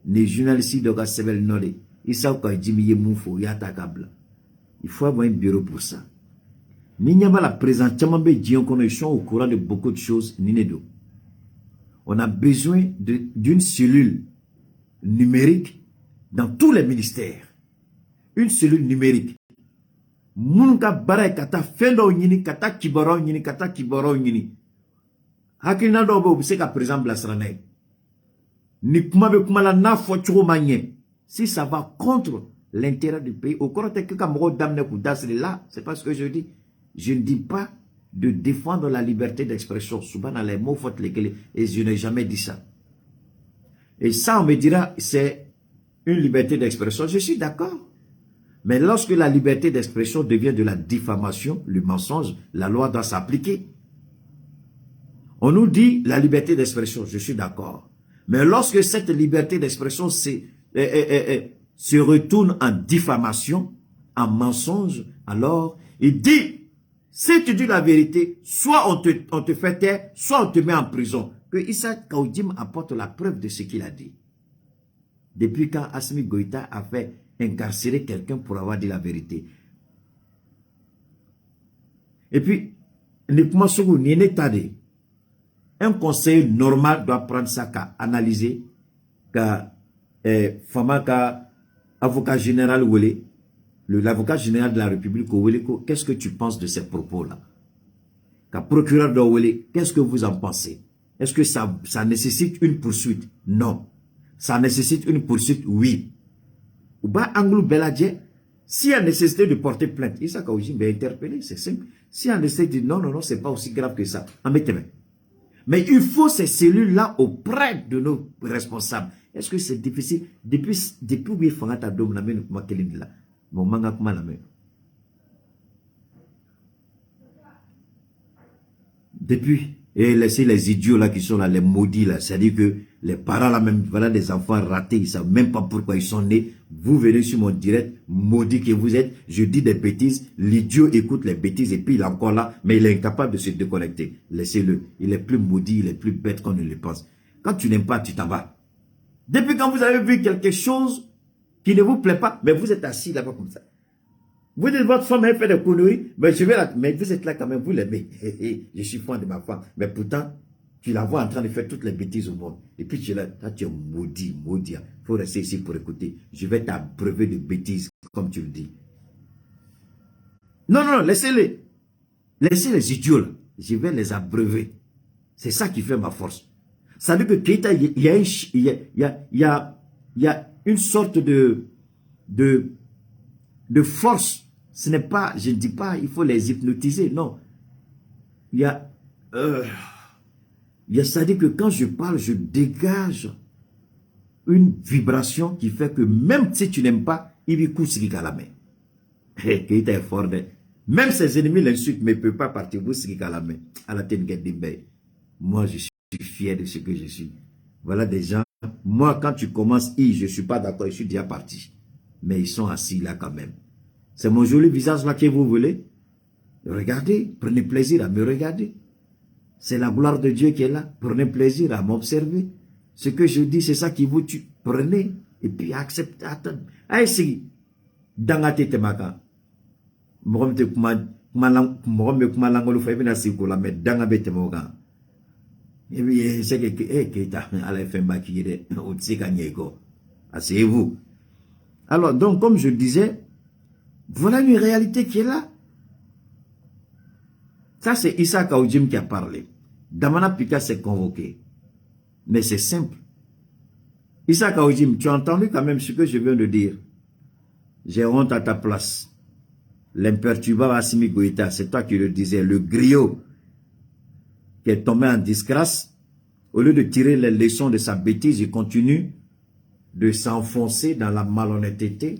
les journalistes de ka sebel nole isa ka jimi ye mufo ya takabla. Il faut avoir un bureau pour ça. Ni nyamba la présence chamambe dion kono, ils sont au courant de beaucoup de choses ni nedo. On a besoin d'une cellule numérique dans tous les ministères. Une cellule numérique. Munga bare kata fendo nyini kata kiboro nyini. Hakina do bo se ka président blasranay. Ni kuma be kuma la na fo churo manye. Si ça va contre l'intérêt du pays, au cours de là, c'est pas ce que je dis. Je ne dis pas de défendre la liberté d'expression. Souvent dans les mots fautes lesquels, et je n'ai jamais dit ça. Et ça, on me dira, c'est une liberté d'expression. Je suis d'accord. Mais lorsque la liberté d'expression devient de la diffamation, le mensonge, la loi doit s'appliquer. On nous dit la liberté d'expression, je suis d'accord. Mais lorsque cette liberté d'expression se retourne en diffamation, en mensonge, alors il dit, si tu dis la vérité, soit on te fait taire, soit on te met en prison. Que Issa Kaoudim apporte la preuve de ce qu'il a dit. Depuis quand Assimi Goïta a fait incarcérer quelqu'un pour avoir dit la vérité. Et puis, un conseil normal doit prendre ça qu'à analyser, qu'à avocat général Wele, l'avocat général de la République Wele, qu'est-ce que tu penses de ces propos-là? Qu'à procureur de Wele, qu'est-ce que vous en pensez? Est-ce que ça nécessite une poursuite? Non. Ça nécessite une poursuite? Oui. Ou bien, Anglou Beladje, s'il y a nécessité de porter plainte, Issa Kaouji va interpeller, c'est simple. S'il y a nécessité de non, c'est pas aussi grave que ça. Mais il faut ces cellules-là auprès de nos responsables. Est-ce que c'est difficile? Depuis où il faut que depuis, et laissez les idiots là qui sont là, les maudits là, c'est-à-dire que les parents là même, voilà des enfants ratés, ils savent même pas pourquoi ils sont nés. Vous venez sur mon direct, maudit que vous êtes, je dis des bêtises, l'idiot écoute les bêtises et puis il est encore là, mais il est incapable de se déconnecter. Laissez-le, il est plus maudit, il est plus bête qu'on ne le pense. Quand tu n'aimes pas, tu t'en vas. Depuis quand vous avez vu quelque chose qui ne vous plaît pas, mais vous êtes assis là-bas comme ça. Vous dites, votre femme a fait des conneries, mais mais vous êtes là quand même, vous l'aimez. Je suis fan de ma femme. Mais pourtant, tu la vois en train de faire toutes les bêtises au monde. Et puis tu es là, tu es maudit. Il faut rester ici pour écouter. Je vais t'abreuver de bêtises, comme tu le dis. Non, laissez-les. Laissez les idiots là. Je vais les abreuver. C'est ça qui fait ma force. Ça veut dire que Keïta, il y a une sorte de force. Ce n'est pas, je ne dis pas, il faut les hypnotiser, non. C'est-à-dire que quand je parle, je dégage une vibration qui fait que même si tu n'aimes pas, il y a la main. Keïta est fort. Même ses ennemis l'insultent, mais ne peuvent pas partir. Vous à la main. À la tête de moi, je suis fier de ce que je suis. Voilà des gens. Moi, quand tu commences, je ne suis pas d'accord, je suis déjà parti. Mais ils sont assis là quand même. C'est mon joli visage là que vous voulez. Regardez, prenez plaisir à me regarder. C'est la gloire de Dieu qui est là. Prenez plaisir à m'observer. Ce que je dis, c'est ça qui vous tue. Prenez et puis acceptez. Attendez. Allez, c'est dans la tête maka. Mais et puis, c'est que asseyez-vous. Alors, donc, comme je disais, voilà une réalité qui est là. Ça, c'est Issa Kaoudim qui a parlé. Damana Pika s'est convoqué. Mais c'est simple. Issa Kaoudim, tu as entendu quand même ce que je viens de dire. J'ai honte à ta place. L'imperturbable Assimi Goïta, c'est toi qui le disais, le griot qui est tombé en disgrâce, au lieu de tirer les leçons de sa bêtise, il continue de s'enfoncer dans la malhonnêteté,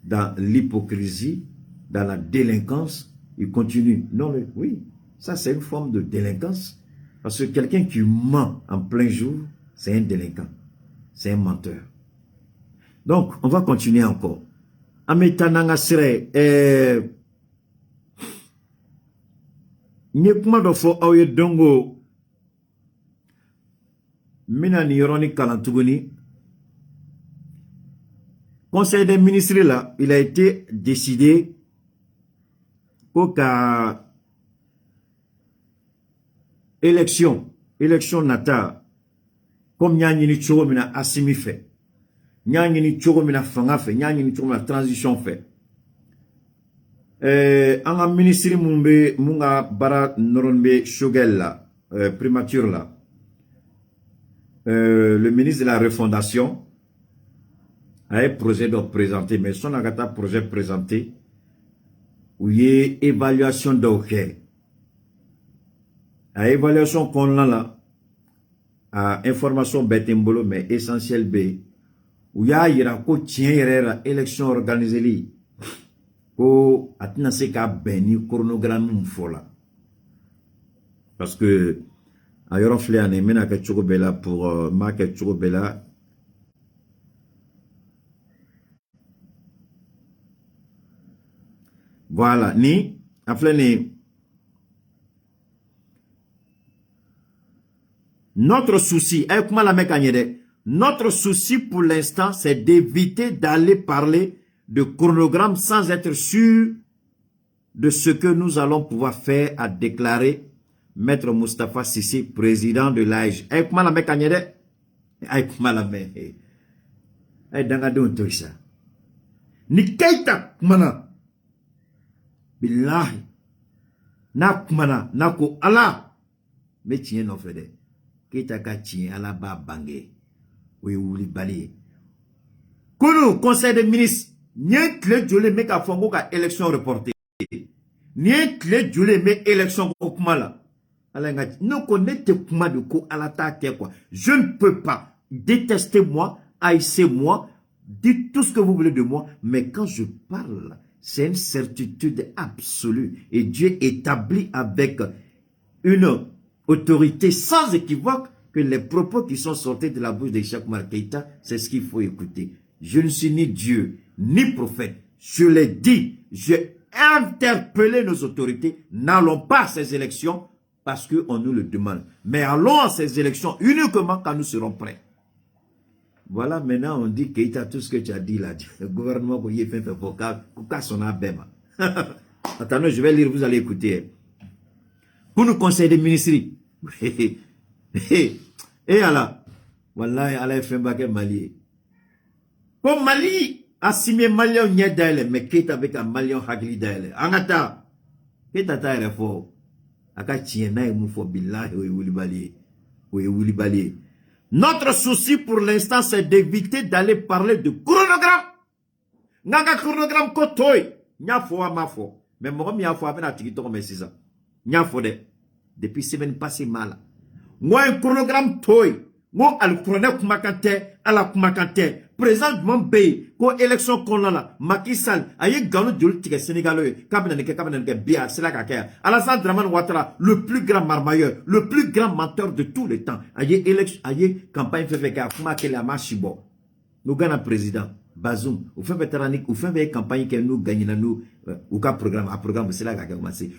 dans l'hypocrisie, dans la délinquance. Il continue. Non, mais oui, ça c'est une forme de délinquance. Parce que quelqu'un qui ment en plein jour, c'est un délinquant. C'est un menteur. Donc, on va continuer encore. Ametananga sere, nye kuma do fo awe dongo mina ni yoroni kalantuguni. Conseil des ministres là, il a été décidé qu'à élection nata comme nyanyini chogo mina asimi fait. Nyanyini chogo mina fanga fait, nyanyini chogo mina transition fait. Anga ministre mumbe munga bara noronbe shogel là, primature là. Le ministre de la refondation a un projet de présenter, mais son agata projet présenté où il y a évaluation d'OK. A évaluation qu'on a là, à information bêtembolo, mais essentiel B, où il y a ko tien élection organisée li, ko atina se ka beni chronogramme fola. Parce que a yoro flé ane mena ke choko bela pour ma ke choko bela. Voilà, ni aflene. Notre souci, notre souci pour l'instant, c'est d'éviter d'aller parler de chronogramme sans être sûr de ce que nous allons pouvoir faire, a déclaré Maître Moustapha Sissi, président de l'AIG. Ni Keita mana. Billahi. Na kumana, na ko Allah. Mais tiens non fede. Keita ka tien ala ba bangé. Oui ouli bali. Kono conseil des ministres, nien clé jolé me ka fongo ka élection reportée. Nien clé jolé me élection kumala. Ala nga no connaître kuma de ko ala ta quoi. Je ne peux pas détester moi, haïsser moi, dites tout ce que vous voulez de moi, mais quand je parle, c'est une certitude absolue. Et Dieu établit avec une autorité sans équivoque que les propos qui sont sortis de la bouche de Cheikh Oumar Keïta, c'est ce qu'il faut écouter. Je ne suis ni Dieu, ni prophète. Je l'ai dit, j'ai interpellé nos autorités. N'allons pas à ces élections parce qu'on nous le demande. Mais allons à ces élections uniquement quand nous serons prêts. Voilà, maintenant on dit Keïta, tout ce que tu as dit là, le gouvernement qui fait vocal, pourquoi son abema. Attendez, je vais lire, vous allez écouter. Pour nous conseiller des ministres. Et alors, Wallahi, Allah fait un Mali. Comme Mali, assimé Malien n'y d'aile, mais Keïta avec un Malien Hagli d'aile. Angata, Keïta taille fort. Aka tiena et moufo billahi ou Bali. Notre souci pour l'instant, c'est d'éviter d'aller parler de chronogramme. Nanga chronogramme kotoy. Nya fo ma fo. Mais moi, mia fo abena tikito mais c'est ça. Nya fo de. Depuis semaine passée mal. Moi, un chronogramme toy. Moi, al chronogramme kumakante, ala kumakante. Présentement, bay, ko élection qu'on a là, Macky Sall, aye gano djol tige sénégalais, kabinanike, bia, c'est la kakaya. Alassane Dramane Ouattara, le plus grand marmailleur, le plus grand menteur de tous les temps. Aye élection, aye campagne fait ka, kuma kele amashibo. Nous gagnons président, Bazoum, ou fait vétéranique, ou fait campagne que nous gagnons nous, ou ka programme, à programme, c'est la kakaya,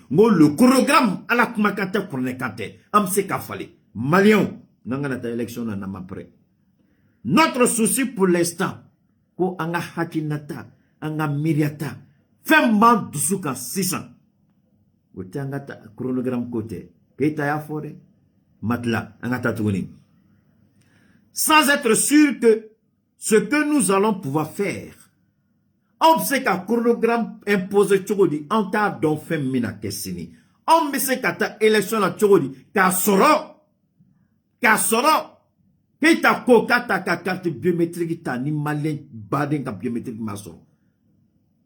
moi, le programme, ala kumakante, kronekante, amse kafale. Malion, n'angana ta élection, n'anama prêt. Notre souci pour l'instant, ko anga hakinata, anga miriata, femman dusuka 600. Wote anga ta chronogramme côté, Keïta ya fore, matla, anga ta tourni. Sans être sûr que ce que nous allons pouvoir faire, on sait qu'un chronogramme imposé tchogodi, on t'a donc fait mina kessini. On sait qu'à ta élection la tchogodi, ka soro, Keïta ko kata ka carte biométrique ta ni malin baden ka biométrique maso.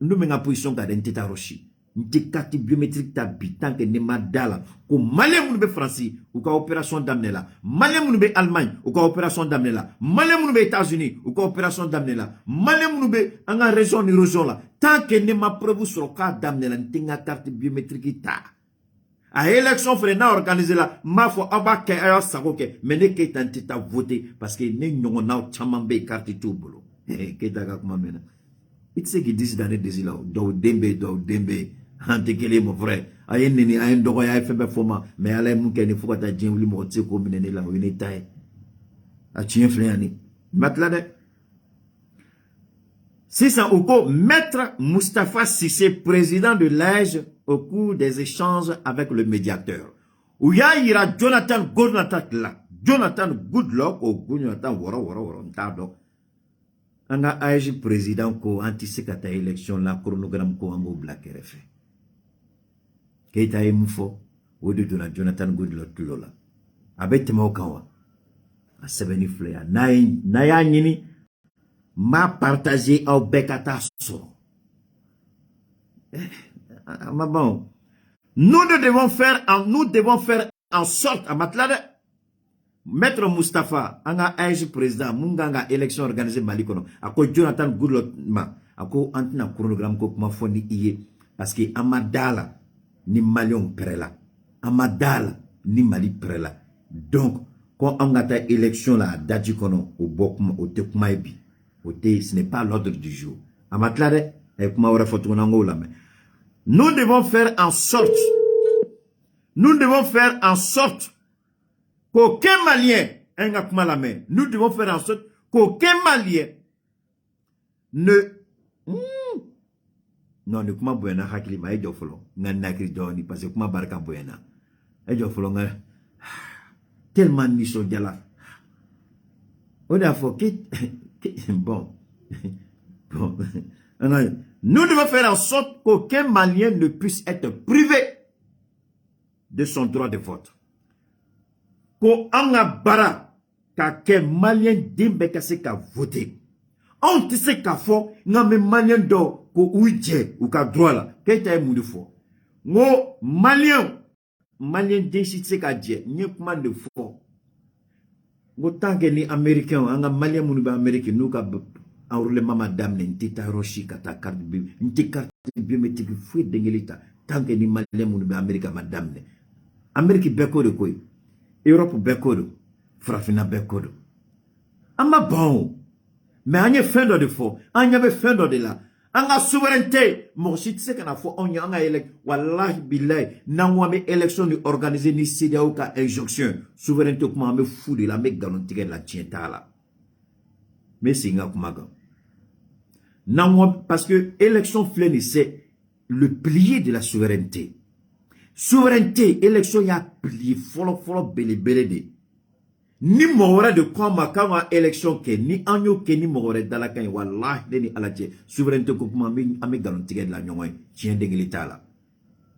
Nous menga position ka den teta roshi. Nti carte biométrique ta bitan ke ne madala. Ko malin munu be France ou ka opération d'amener là. Malin munu be Allemagne ou ka opération d'amener là. Malin munu be États-Unis ou ka opération d'amener là. Malin munu be anga région ni région là. Tant que ne ma preuve sur ka d'amener là ntinga carte biométrique ta. A élection frena organisé là, ma foi abake ayo sagoke, mais ne Keïta ntita voté parce que ne nyongo chamambe carte tout bolo. Keïta ka kuma mena. It's qui dit dans les désirs là, do dembe, antekele mon frère. Ayen nini ayen dogo ya febe foma, mais ala mouke ne fukata djen wuli mo tse ko minene la wine taye. a tien fléani matlade si ça ou maître Moustapha Cissé, président de l'AEG, au cours des échanges avec le médiateur. Où il y a Jonathan Goodluck là. Jonathan Goodluck ou Jonathan Woro, Ntado. On a AEG président ko anti-secata élection la chronogramme ko ango black RF. Keita emufo, ou de Jonathan Goodluck lola. Abet Mokawa. A sebeni flea. Naya nini. M'a partagé au Bekatasso. Bon. Nous devons faire en sorte, à Matlade, Maître Moustapha, anga AEG président, munganga élection organisée Malikono, ako Jonathan Goodluck, ako antina chronogramme ko kuma fondi iye, parce que amadala ni Malion prela, amadala ni Mali prela. Donc, quand on a ta élection là, dadjikono, au bokuma, au tekmaibi, ce n'est pas l'ordre du jour. Nous devons faire en sorte qu'aucun Malien, nous devons faire en sorte qu'aucun Malien ne non, ne kuma boyana hakili ma ejo folo nakri doni parce que kuma barka boyana ejo folo nga tellement ni so diala on a foqué. Bon. Nous devons faire en sorte qu'aucun Malien ne puisse être privé de son droit de vote. Qu'on a bara qu'un Malien dimbe kase ka voter. On te sait qu'à fond, n'a même Malien do ko ouidje ou ka droit là. Qu'est-ce que tu fais? Ngo Malien d'inchitse ka dje, n'y kuma de faux. Autant que les Américains, les Maliens, les Américains, nous avons enroulé ma dame, une rochi, ta carte biométrique, fouille d'Engelita, tant que les Maliens, les Américains, madame. Amérique beko de quoi? Europe beko de, Frafina beko de. Ama bon, mais on y a fin de faux, on y avait fin de là. On a souveraineté, mon shit, c'est qu'on a fait, on y a élection, wallahi billahi, n'a élection ni organisée ni CDAO ka injonction, souveraineté comment me fou de la mec garantie la tienta là. Mais c'est nga kumaga. Parce que élection flène c'est le pilier de la souveraineté. Souveraineté, élection y a plié, follow, belé de. Ni m'aurait de quoi ma kama élection ke ni anyo ke ni m'aurait dans la cagne wallah ni aladje souveraineté ko kuma ame garantie de la nyongoy tien de l'État là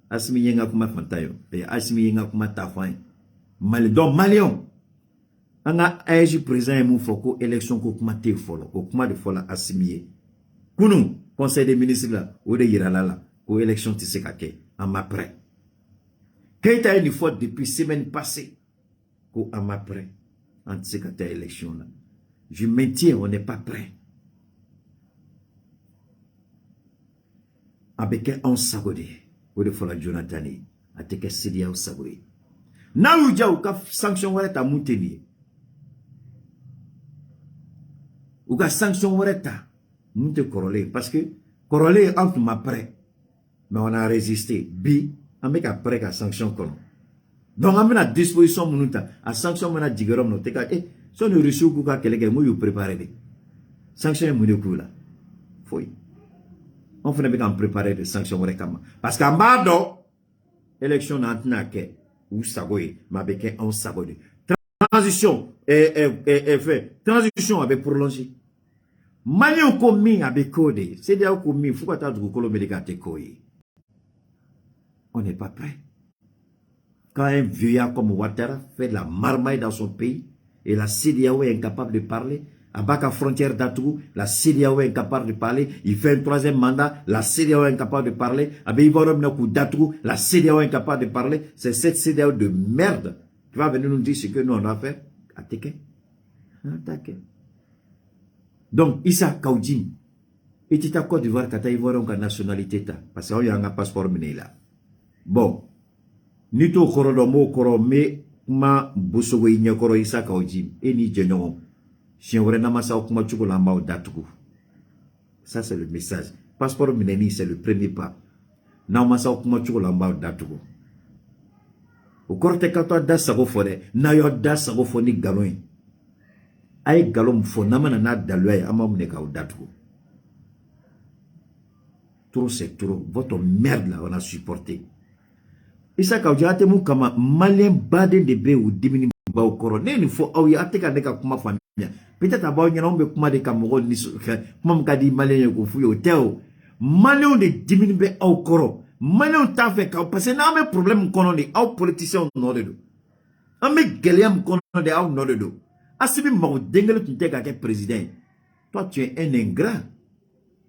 asmi yenga kuma fantayo et asmi yenga kuma tafan mal donc malion anga AEG président mu foko élection ko kuma te folo ko kuma de fola asmi kunu conseil des ministres là o de yirala là ko élection ti sekake am après Keita une fois depuis semaine passée ko am après anti-secrétaire élection là. Je maintiens, on n'est pas prêt. Avec un sagode, ou de fois la Jonathani, à te casser dia au sagode. Na uja ou ka sanction wala ta mouteni. Ou ka sanction wala ta moute corolé parce que corolé entre ma prêt. Mais on a résisté. Bi, avec après ka sanction kono. Donc, on a à disposition à sanction mon digérom no teka son reçu kuka keleke mo yo préparer sanction mo de kula foi on fait bien préparer des sanctions rekama parce qu'en bas do élection na ke ou sagoy ma beke on sagoy transition et fait transition avec prolongé manion commis avec code c'est déjà commis faut pas t'adou kolo médicate koyi on n'est pas prêt. Quand un vieillard comme Ouattara fait de la marmaille dans son pays et la CEDEAO est incapable de parler, à Baka frontière d'Atourou, la CEDEAO est incapable de parler, il fait un troisième mandat, la CEDEAO est incapable de parler, à Beivorom d'Atourou, la CEDEAO est incapable de parler, c'est cette CEDEAO de merde qui va venir nous dire ce que nous on doit faire. Attaquer. Donc, Issa Kaoudjim, et tu as Côte d'Ivoire, tu as une nationalité, parce qu'il y a un passeport mené là. Bon. Nito korodomo korome ma busogo inya koro Issa Kaoudjim et ni djenyon chien wore namasa okuma chuko lamba o datuku. Ça c'est le message. Passeport mineni c'est le premier pas. Namasa okuma chuko lamba o datuku. O korte kato da sago fore na yo da sago foni galoin. Aïe galom fo namana na dalwe amamune ka odatu. Trop c'est trop. Votre merde là, on a supporté. Isa ka ujate mu kama malien baden de be ou dimini ba okoro. Ne ni fo au ya ateka neka kuma famia. Peut-être aba nyana ombe kuma de kamoro ni kuma mkadi malien ko fu yo teo. Malien de dimini be au koro. Malien ta fait ka parce na me problème kono ni au politicien no de do. Ame geliam kono de au no de do. Asibi ma dengele tu te ka président. Toi tu es un ingrat.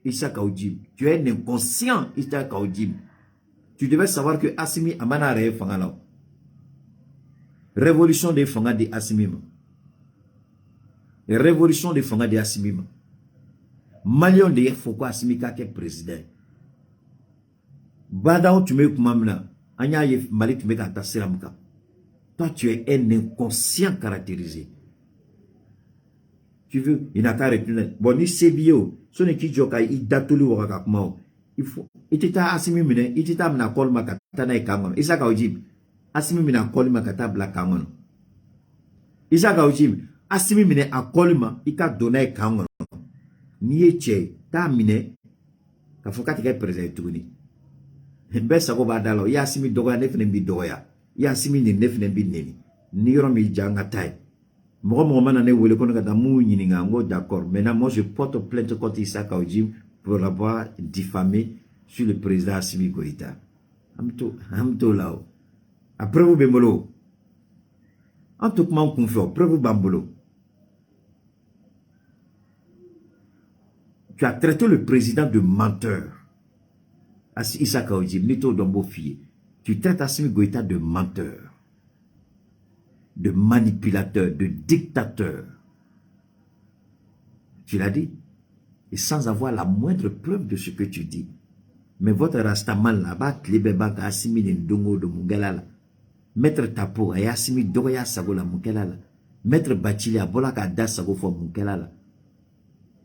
Issa Kaoudjim, tu es un inconscient, Issa Kaoudjim. Tu devais savoir que Assimi Amana Reye Fangala. Révolution des Fanga de Assimi. Révolution des Fanga de Assimi. Malion de Foko Assimi Kake président. Badao tu me kumamna. Anya Yef Malik tu me kata seramka. Toi tu es un inconscient caractérisé. Tu veux, il n'a qu'à retenir. Bon, ni sebio, son qui joka, il datuli waka kumao. Il faut, il t'a Assimi mine, il t'a mna kol makata na ikamon. Isa kaujib, Assimi mine a kol makata bla kamon. Isa kaujib, Assimi mine a kol ma, il t'a donné kamon. Ni che, ta mine, ka fokati ka présent tourni. Besa ko badalo, ya Assimi doga nefne bi doya. Ya Assimi ni nefne bi neni. Ni romi janga tai. Moi, d'accord. Maintenant, moi, je porte plainte contre Issa Kaoudjim pour l'avoir diffamé sur le président Assimi Goïta. Amto là. Après vous, Bemolo. En tout cas, on confie. Après vous, Bambolo. Tu as traité le président de menteur. Issa Kaoudjim, Nito Dombo Fille. Tu traites Assimi Goïta de menteur, de manipulateur, de dictateur. Tu l'as dit. Et sans avoir la moindre preuve de ce que tu dis. Mais votre rastaman là-bas, Klebeba Assimi Ndongo de Mungalala. Maître Tapo, Assimi Doya Sagola Mungalala. Maître Bachili, Abolaka Da Sago for Mungalala.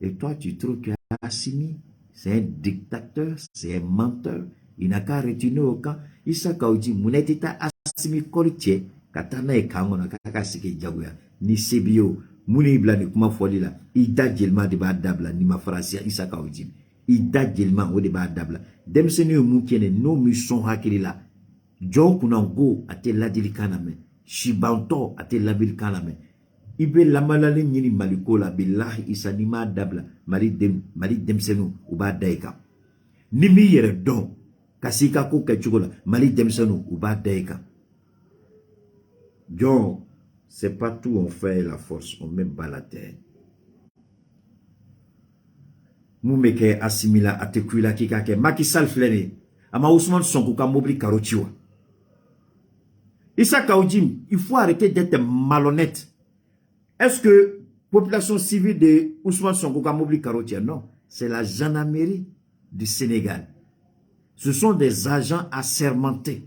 Et toi, tu trouves que Assimi, c'est un dictateur, c'est un menteur. Il n'a qu'à retenir au camp. Issa Kaoudjim, Mounetita Assimi Kolitier. Katana e kangona kaka sike jaguya ni sebio muni blani kuma foli la ida jelma de ba dabla ni ma frasia Issa Kaoudjim ida jelma o de ba dabla dem seni mu kene no mission hakili la jo kunango ate ladili kaname shibanto ate labil kaname ibe lamalale nyini malikola billahi Issa ni ma dabla mali dem senu u ba daika ni mi yere don kasika ko kechugola mali dem senu u ba daika. Donc, c'est pas tout, on fait la force, on met bas la terre. Moumeke assimila atekuila kikake Macky Sall flene ama Ousmane Sonko ka mobili karotiwa. Issa Kaoudjim, il faut arrêter d'être malhonnête. Est-ce que population civile de Ousmane Sonko ka mobili karotiwa? Non, c'est la gendarmerie du Sénégal. Ce sont des agents assermentés.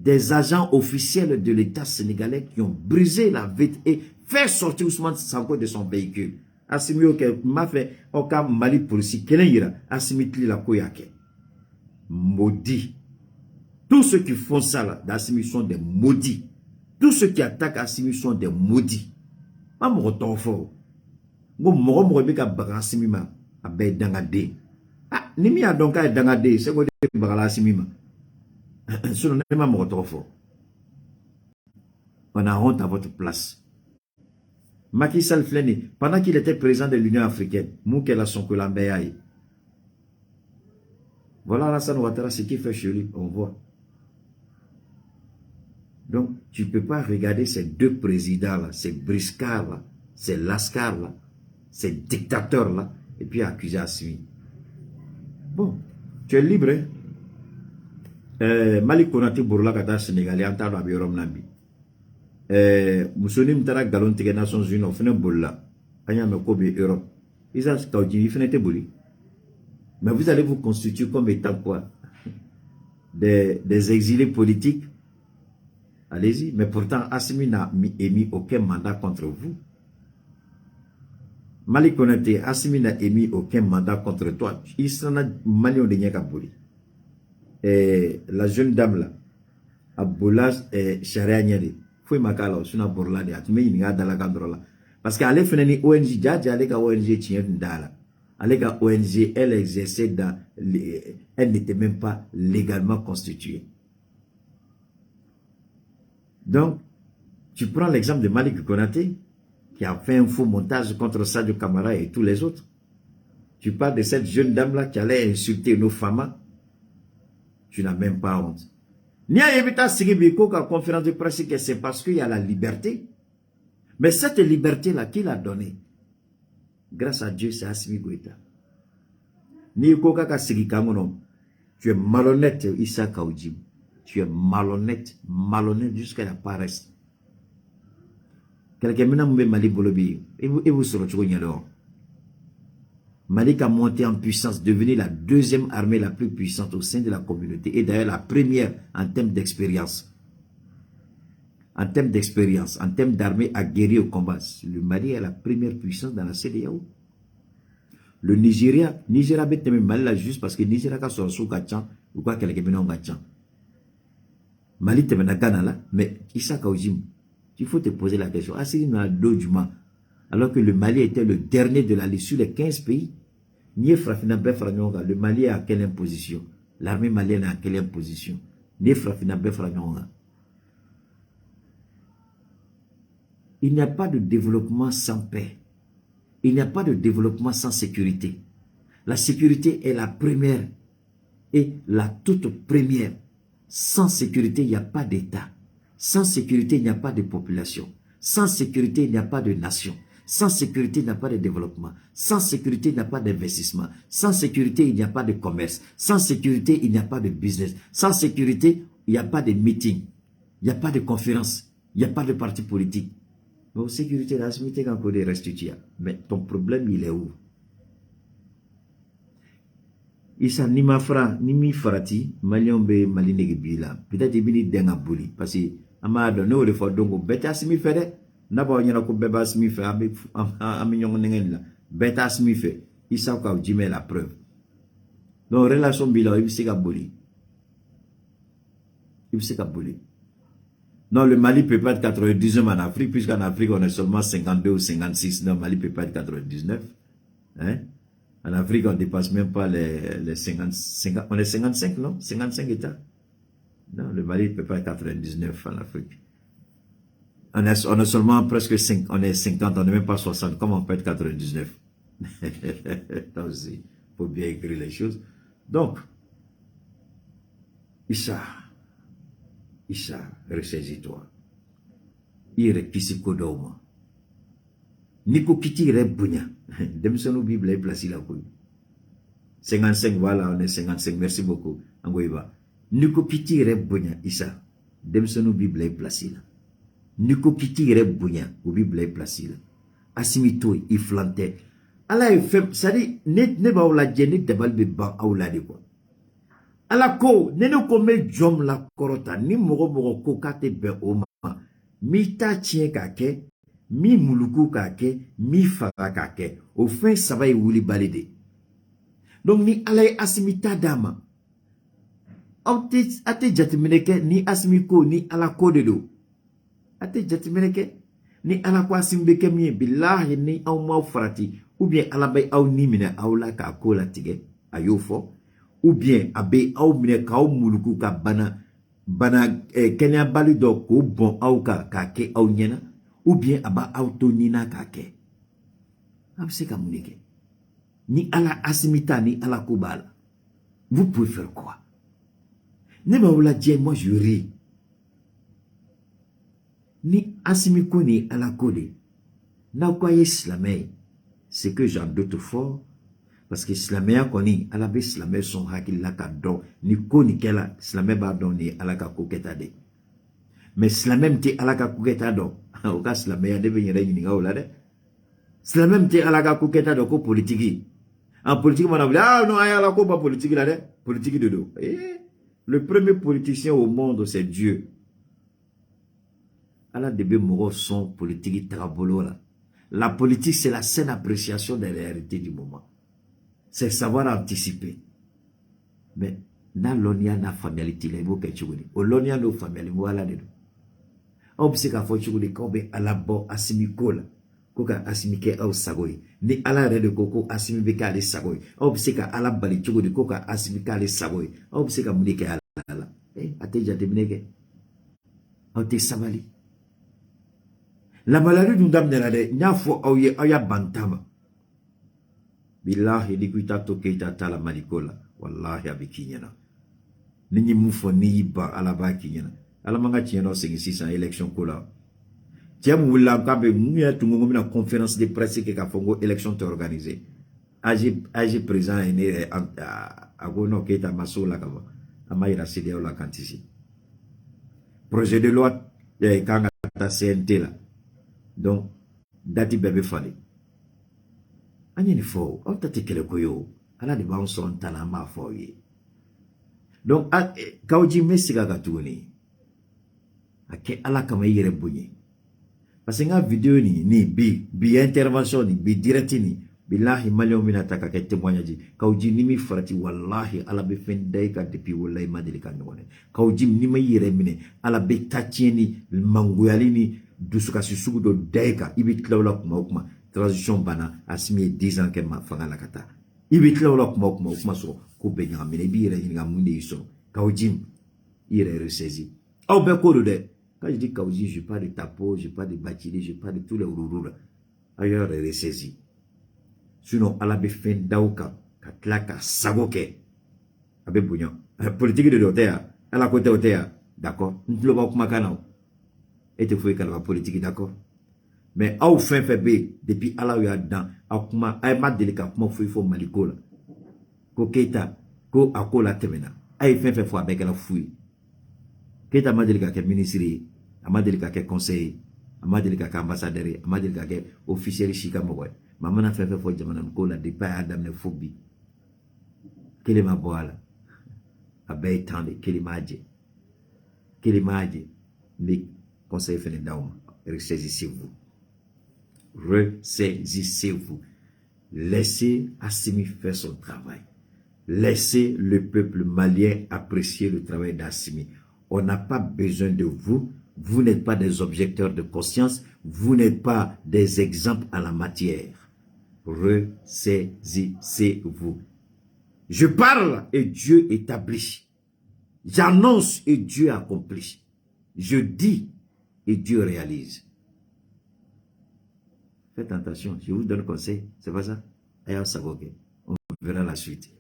Des agents officiels de l'État sénégalais qui ont brisé la vitre et fait sortir Ousmane Sonko de son véhicule. Assimi m'a fait aucun Mali policier. Assimi la koyake. Maudit. Tous ceux qui font ça là, d'Assimi sont des maudits. Tous ceux qui attaquent Assimi sont des maudits. Ma mon fort. Mon beka Assimi ma abe dangade. Ah, nimi a donc dangade, c'est quoi de bagala Assimi ma. On a honte à votre place. Macky Sall Fleni, pendant qu'il était président de l'Union africaine, Moukela Sonkolambeyaï. Voilà Alassane Ouattara, ce qu'il fait chez lui, on voit. Donc, tu ne peux pas regarder ces deux présidents-là, ces briscards-là, ces lascars-là, ces dictateurs-là, et puis accuser Assimi. Bon, tu es libre, hein? Mali Konate Bourla Kata Sénégalais en tant que Nambi. Moussouni Mtara Galon Tige Nations Unies, on fait un bolla. Anya Mekobi Europe. Ils ont dit, ils font un bouli. Mais vous allez vous constituer comme étant quoi? Des exilés politiques. Allez-y. Mais pourtant, Assimi n'a émis aucun mandat contre vous. Mali Konate, Assimi n'a émis aucun mandat contre toi. Il s'en a Mali de Nyakabouli. La jeune dame là, Aboulas Charia Nyari, Fouy Makala, Suna Borla, de Atme Yinga Dalagandrola. Parce qu'elle fait une ONG, elle est ONG tient d'ala. Elle est ONG, elle exerçait dans elle n'était même pas légalement constituée. Donc, tu prends l'exemple de Malik Konaté, qui a fait un faux montage contre Sadio Kamara et tous les autres. Tu parles de cette jeune dame-là qui allait insulter nos femmes. Tu n'as même pas honte. Ni à Yebita Sigibiko, qu'à conférence de presse, que c'est parce qu'il y a la liberté. Mais cette liberté-là, qui l'a donnée? Grâce à Dieu, c'est Assimi Goïta. Ni Koka Sigikamono. Tu es malhonnête, Issa Kaoudjim. Tu es malhonnête jusqu'à la paresse. Quelqu'un m'a dit Mali Bolobi. Et vous serez toujours alors. Malik a monté en puissance, devenu la deuxième armée la plus puissante au sein de la communauté. Et d'ailleurs la première en termes d'expérience. En termes d'expérience, en termes d'armée aguerrie au combat. Le Mali est la première puissance dans la CEDEAO. Le Nigeria bête même Mali là juste parce que Nigeria a son sous Gachan ou quoi quelqu'un m'a Gachan. Mali te mena Ghana là, mais Issa Kaoujim, il faut te poser la question. Alors que le Mali était le dernier de la liste sur les 15 pays. Le Mali est à quelle imposition? L'armée malienne est à quelle imposition? Il n'y a pas de développement sans paix. Il n'y a pas de développement sans sécurité. La sécurité est la première et la toute première. Sans sécurité, il n'y a pas d'État. Sans sécurité, il n'y a pas de population. Sans sécurité, il n'y a pas de nation. Sans sécurité, il n'y a pas de développement. Sans sécurité, il n'y a pas d'investissement. Sans sécurité, il n'y a pas de commerce. Sans sécurité, il n'y a pas de business. Sans sécurité, il n'y a pas de meeting. Il n'y a pas de conférence. Il n'y a pas de parti politique. Mais sécurité, la sécurité, quand on est restitué. Mais ton problème, il est où? Isa ni mafra, ni mi farati, maliombe malinegi bila. Peut-être ibini denga buli. Parce que, amado, no le fois dongo, bete asimi fede. Naba nyana ko beba asimi fe, ami nyongo nengen la. Bete asimi fe. Isa ka ujime la preuve. Donc, relation bila, ibisika buli. Ibisika buli. Non, le Mali peut pas être 99 en Afrique, puisqu'en Afrique, on est seulement 52 ou 56. Non, le Mali peut pas être 99. Hein? En Afrique, on ne dépasse même pas les 50, on est 55, non? 55 États. Non, le Mali ne peut pas être 99 en Afrique. On est seulement presque 5, on est 50, on n'est même pas 60. Comment on peut être 99? Là aussi, il faut bien écrire les choses. Donc, Issa, ressaisis-toi. Irekisikodoma. Niko kiti rebunya. Demsono Bible est placé là. 55, voilà, on est 55. Merci beaucoup. Angoiba. Niko kiti rebunya, Issa. Demsono Bible est placé là. Niko kiti rebunya, ou Bible est placé là. Asimito, il flantait. Allah est fait, ça dit, ne ba ou la djeni debal be ba ou la de quoi. Ala ko, nene ko me jom la korota, ni moro ko kate be oma. Mi ta tien kake, mi muluku kake, mi fara kake. Au fin, ça va y wuli balide. Donc, ni alay asimita dama. Ate jatimeneke, ni asimiko, ni alako de do. Ate jatimeneke, ni alako asimbeke miye, billahi ni au mau farati. Ou bien alabay au ni mine au la ka kola tige, ayofo. Ou bien abe au mine ka au muluku ka bana kenya bali do ko bon au ka ke au nyena. Ou bien aba auto nina kake. Abse kamuneke. Ni ala asimita ni ala kubala. Vous pouvez faire quoi? Ne ma oula dje, moi je ris. Ni asimiko ni ala kode. Na kwa islamé. C'est que j'en doute fort. Parce que islamé a koni, ala be islamé son hakil la ka don. Ni ko ni kela, islamé ba don ni ala ka koketa de. Mais islamé mte ala ka koketa do. Au cas islamé a devenu réuni nga de. Islamé mte ala ka koketa do ko politique. En politique, on a dit, ah non, il y a la coupe politique là, politique de dos. Le premier politicien au monde, c'est Dieu. Allah début moro son politique trabolo là. La politique, c'est la saine appréciation des réalités du moment. C'est savoir anticiper. Mais, na lonia na familiarité, là, il faut que tu connais. Au lonia no familiarité, voilà de nous. On peut se faire chocolat, comme à la bo asimiko là. Koka Assimi ke au sagoy. Ni ala re de koko Assimi be kale sagoy. Au biseka ala bali chogo de koka Assimi kale sagoy. Au biseka munike ala. Ate jate mineke. Au te sabali. La maladie nous damne la de nyafo au ya bantama. Billahi likuita tokeita tala malikola. Wallahi abikinyana. Nini mufo ni ba ala ba kinyana. Ala manga tieno 600 élection kola. Tiens wula kabe muya tungo mina conférence de presse ke ka fongo élection te organisée. Agi présent ene agono keita masola kaba. Amaira CDO la kantisi. Projet de loi kanga ta CNT là. Donc dati bébé fallait. Anyeni fo, on t'a tekele koyo. Ala de ba on son tala ma fo yi. Donc kauji mesiga gatuni. Ake ala kama yere bunye. Parce que nga vidéo ni bi intervention ni bi direct ni billahi malio mina taka ke témoignage kauji ni mi farati wallahi ala be fendai ka depuis wallahi madeli kan ngone kauji ni ma yere mine ala be tatieni manguyali ni dusuka sisugu do daika ibi tlawla kuma transition bana Assimi 10 ans ke ma fangala kata ibi tlawla kuma so ko be nyamine bi yere ni ngamunde iso kauji yere ressaisi au be ko de. Quand je dis Kauji, je parle de Tapo, je parle de Bachili, je parle de tous les Ourouroura. Ailleurs, elle est saisie. Sinon, elle a fait Daouka, Katlaka, Sagoke. Abe Bougnan. Politique de l'Otea. Elle a côté Otea. D'accord. Nous ne le voyons pas. Et tu fais qu'elle va politique, d'accord. Mais, à fin fait B, depuis Allah y a dedans, à ma délicat, comment il faut malikola. Ko Keita, ko Akola Temena. À fin fait fois avec la fouille. Keita m'a délicat que ministre. Amadelika ke conseiller, amadelika ke ambassadeur, amadelika ke officiel chika mogoy. Maman a fait fo jamana ko la de pa adam ne fobi. Kelima boala. Abay tande kelimaje. Kelimaje mais conseil fait dauma. Ressaisissez-vous. Ressaisissez-vous. Laissez Assimi faire son travail. Laissez le peuple malien apprécier le travail d'Assimi. On n'a pas besoin de vous. Vous n'êtes pas des objecteurs de conscience. Vous n'êtes pas des exemples en la matière. Ressaisissez-vous. Je parle et Dieu établit. J'annonce et Dieu accomplit. Je dis et Dieu réalise. Faites attention, je vous donne conseil. C'est pas ça? On verra la suite.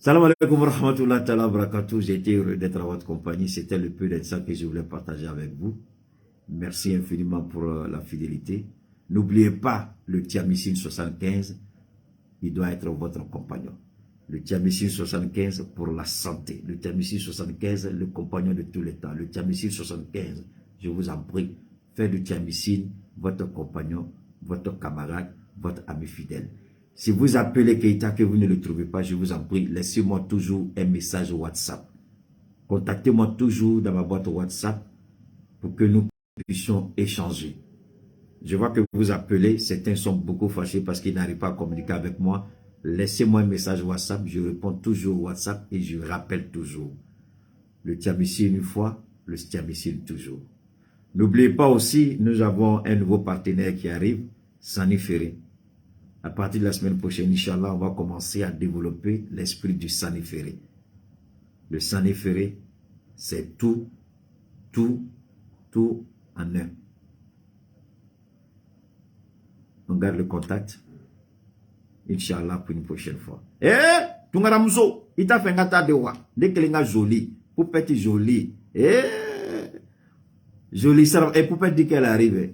Salam alaikum wa rahmatullahi wa barakatuh. J'ai été heureux d'être à votre compagnie. C'était le peu de ça que je voulais partager avec vous. Merci infiniment pour la fidélité. N'oubliez pas le Thiamicine 75. Il doit être votre compagnon. Le Thiamicine 75 pour la santé. Le Thiamicine 75, le compagnon de tous les temps. Le Thiamicine 75, je vous en prie, faites du Thiamicine votre compagnon, votre camarade, votre ami fidèle. Si vous appelez Keita que vous ne le trouvez pas, je vous en prie, laissez-moi toujours un message WhatsApp. Contactez-moi toujours dans ma boîte WhatsApp pour que nous puissions échanger. Je vois que vous appelez, certains sont beaucoup fâchés parce qu'ils n'arrivent pas à communiquer avec moi. Laissez-moi un message WhatsApp, je réponds toujours au WhatsApp et je rappelle toujours. Le Thiamicine une fois, le Thiamicine toujours. N'oubliez pas aussi, nous avons un nouveau partenaire qui arrive, Saniféré. À partir de la semaine prochaine, Inch'Allah, on va commencer à développer l'esprit du Saniféré. Le Saniféré, c'est tout en un. On garde le contact. Inch'Allah, pour une prochaine fois. Eh, Tungaramuso, il t'a fait un gâteau de roi. Dès que les joli, pour petit joli. Eh, joli, ça, et pour dire qu'elle arrive.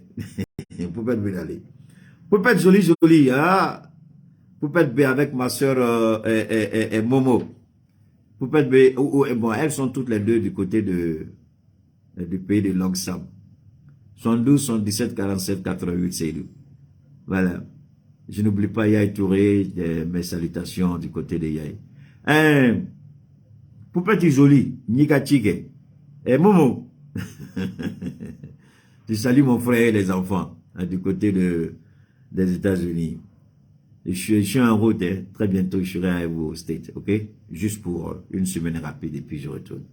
Pour bien aller. Poupette jolie, hein? Poupette B avec ma soeur Momo. Poupette B, bon, elles sont toutes les deux du côté du pays de Longsam. 72, 77, 47, 88, c'est nous. Voilà. Je n'oublie pas Yaï Touré, mes salutations du côté de Yaï. Poupette jolie, Nika Chike. Et Momo. Je salue mon frère et les enfants, hein, du côté des États-Unis. Je suis en route, hein. Très bientôt je serai à vous au State, ok? Juste pour une semaine rapide et puis je retourne.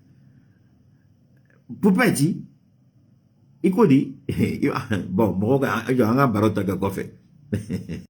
Poupette, i ko di bon mɔgɔ ka an ka baro ta kɛ kɔfɛ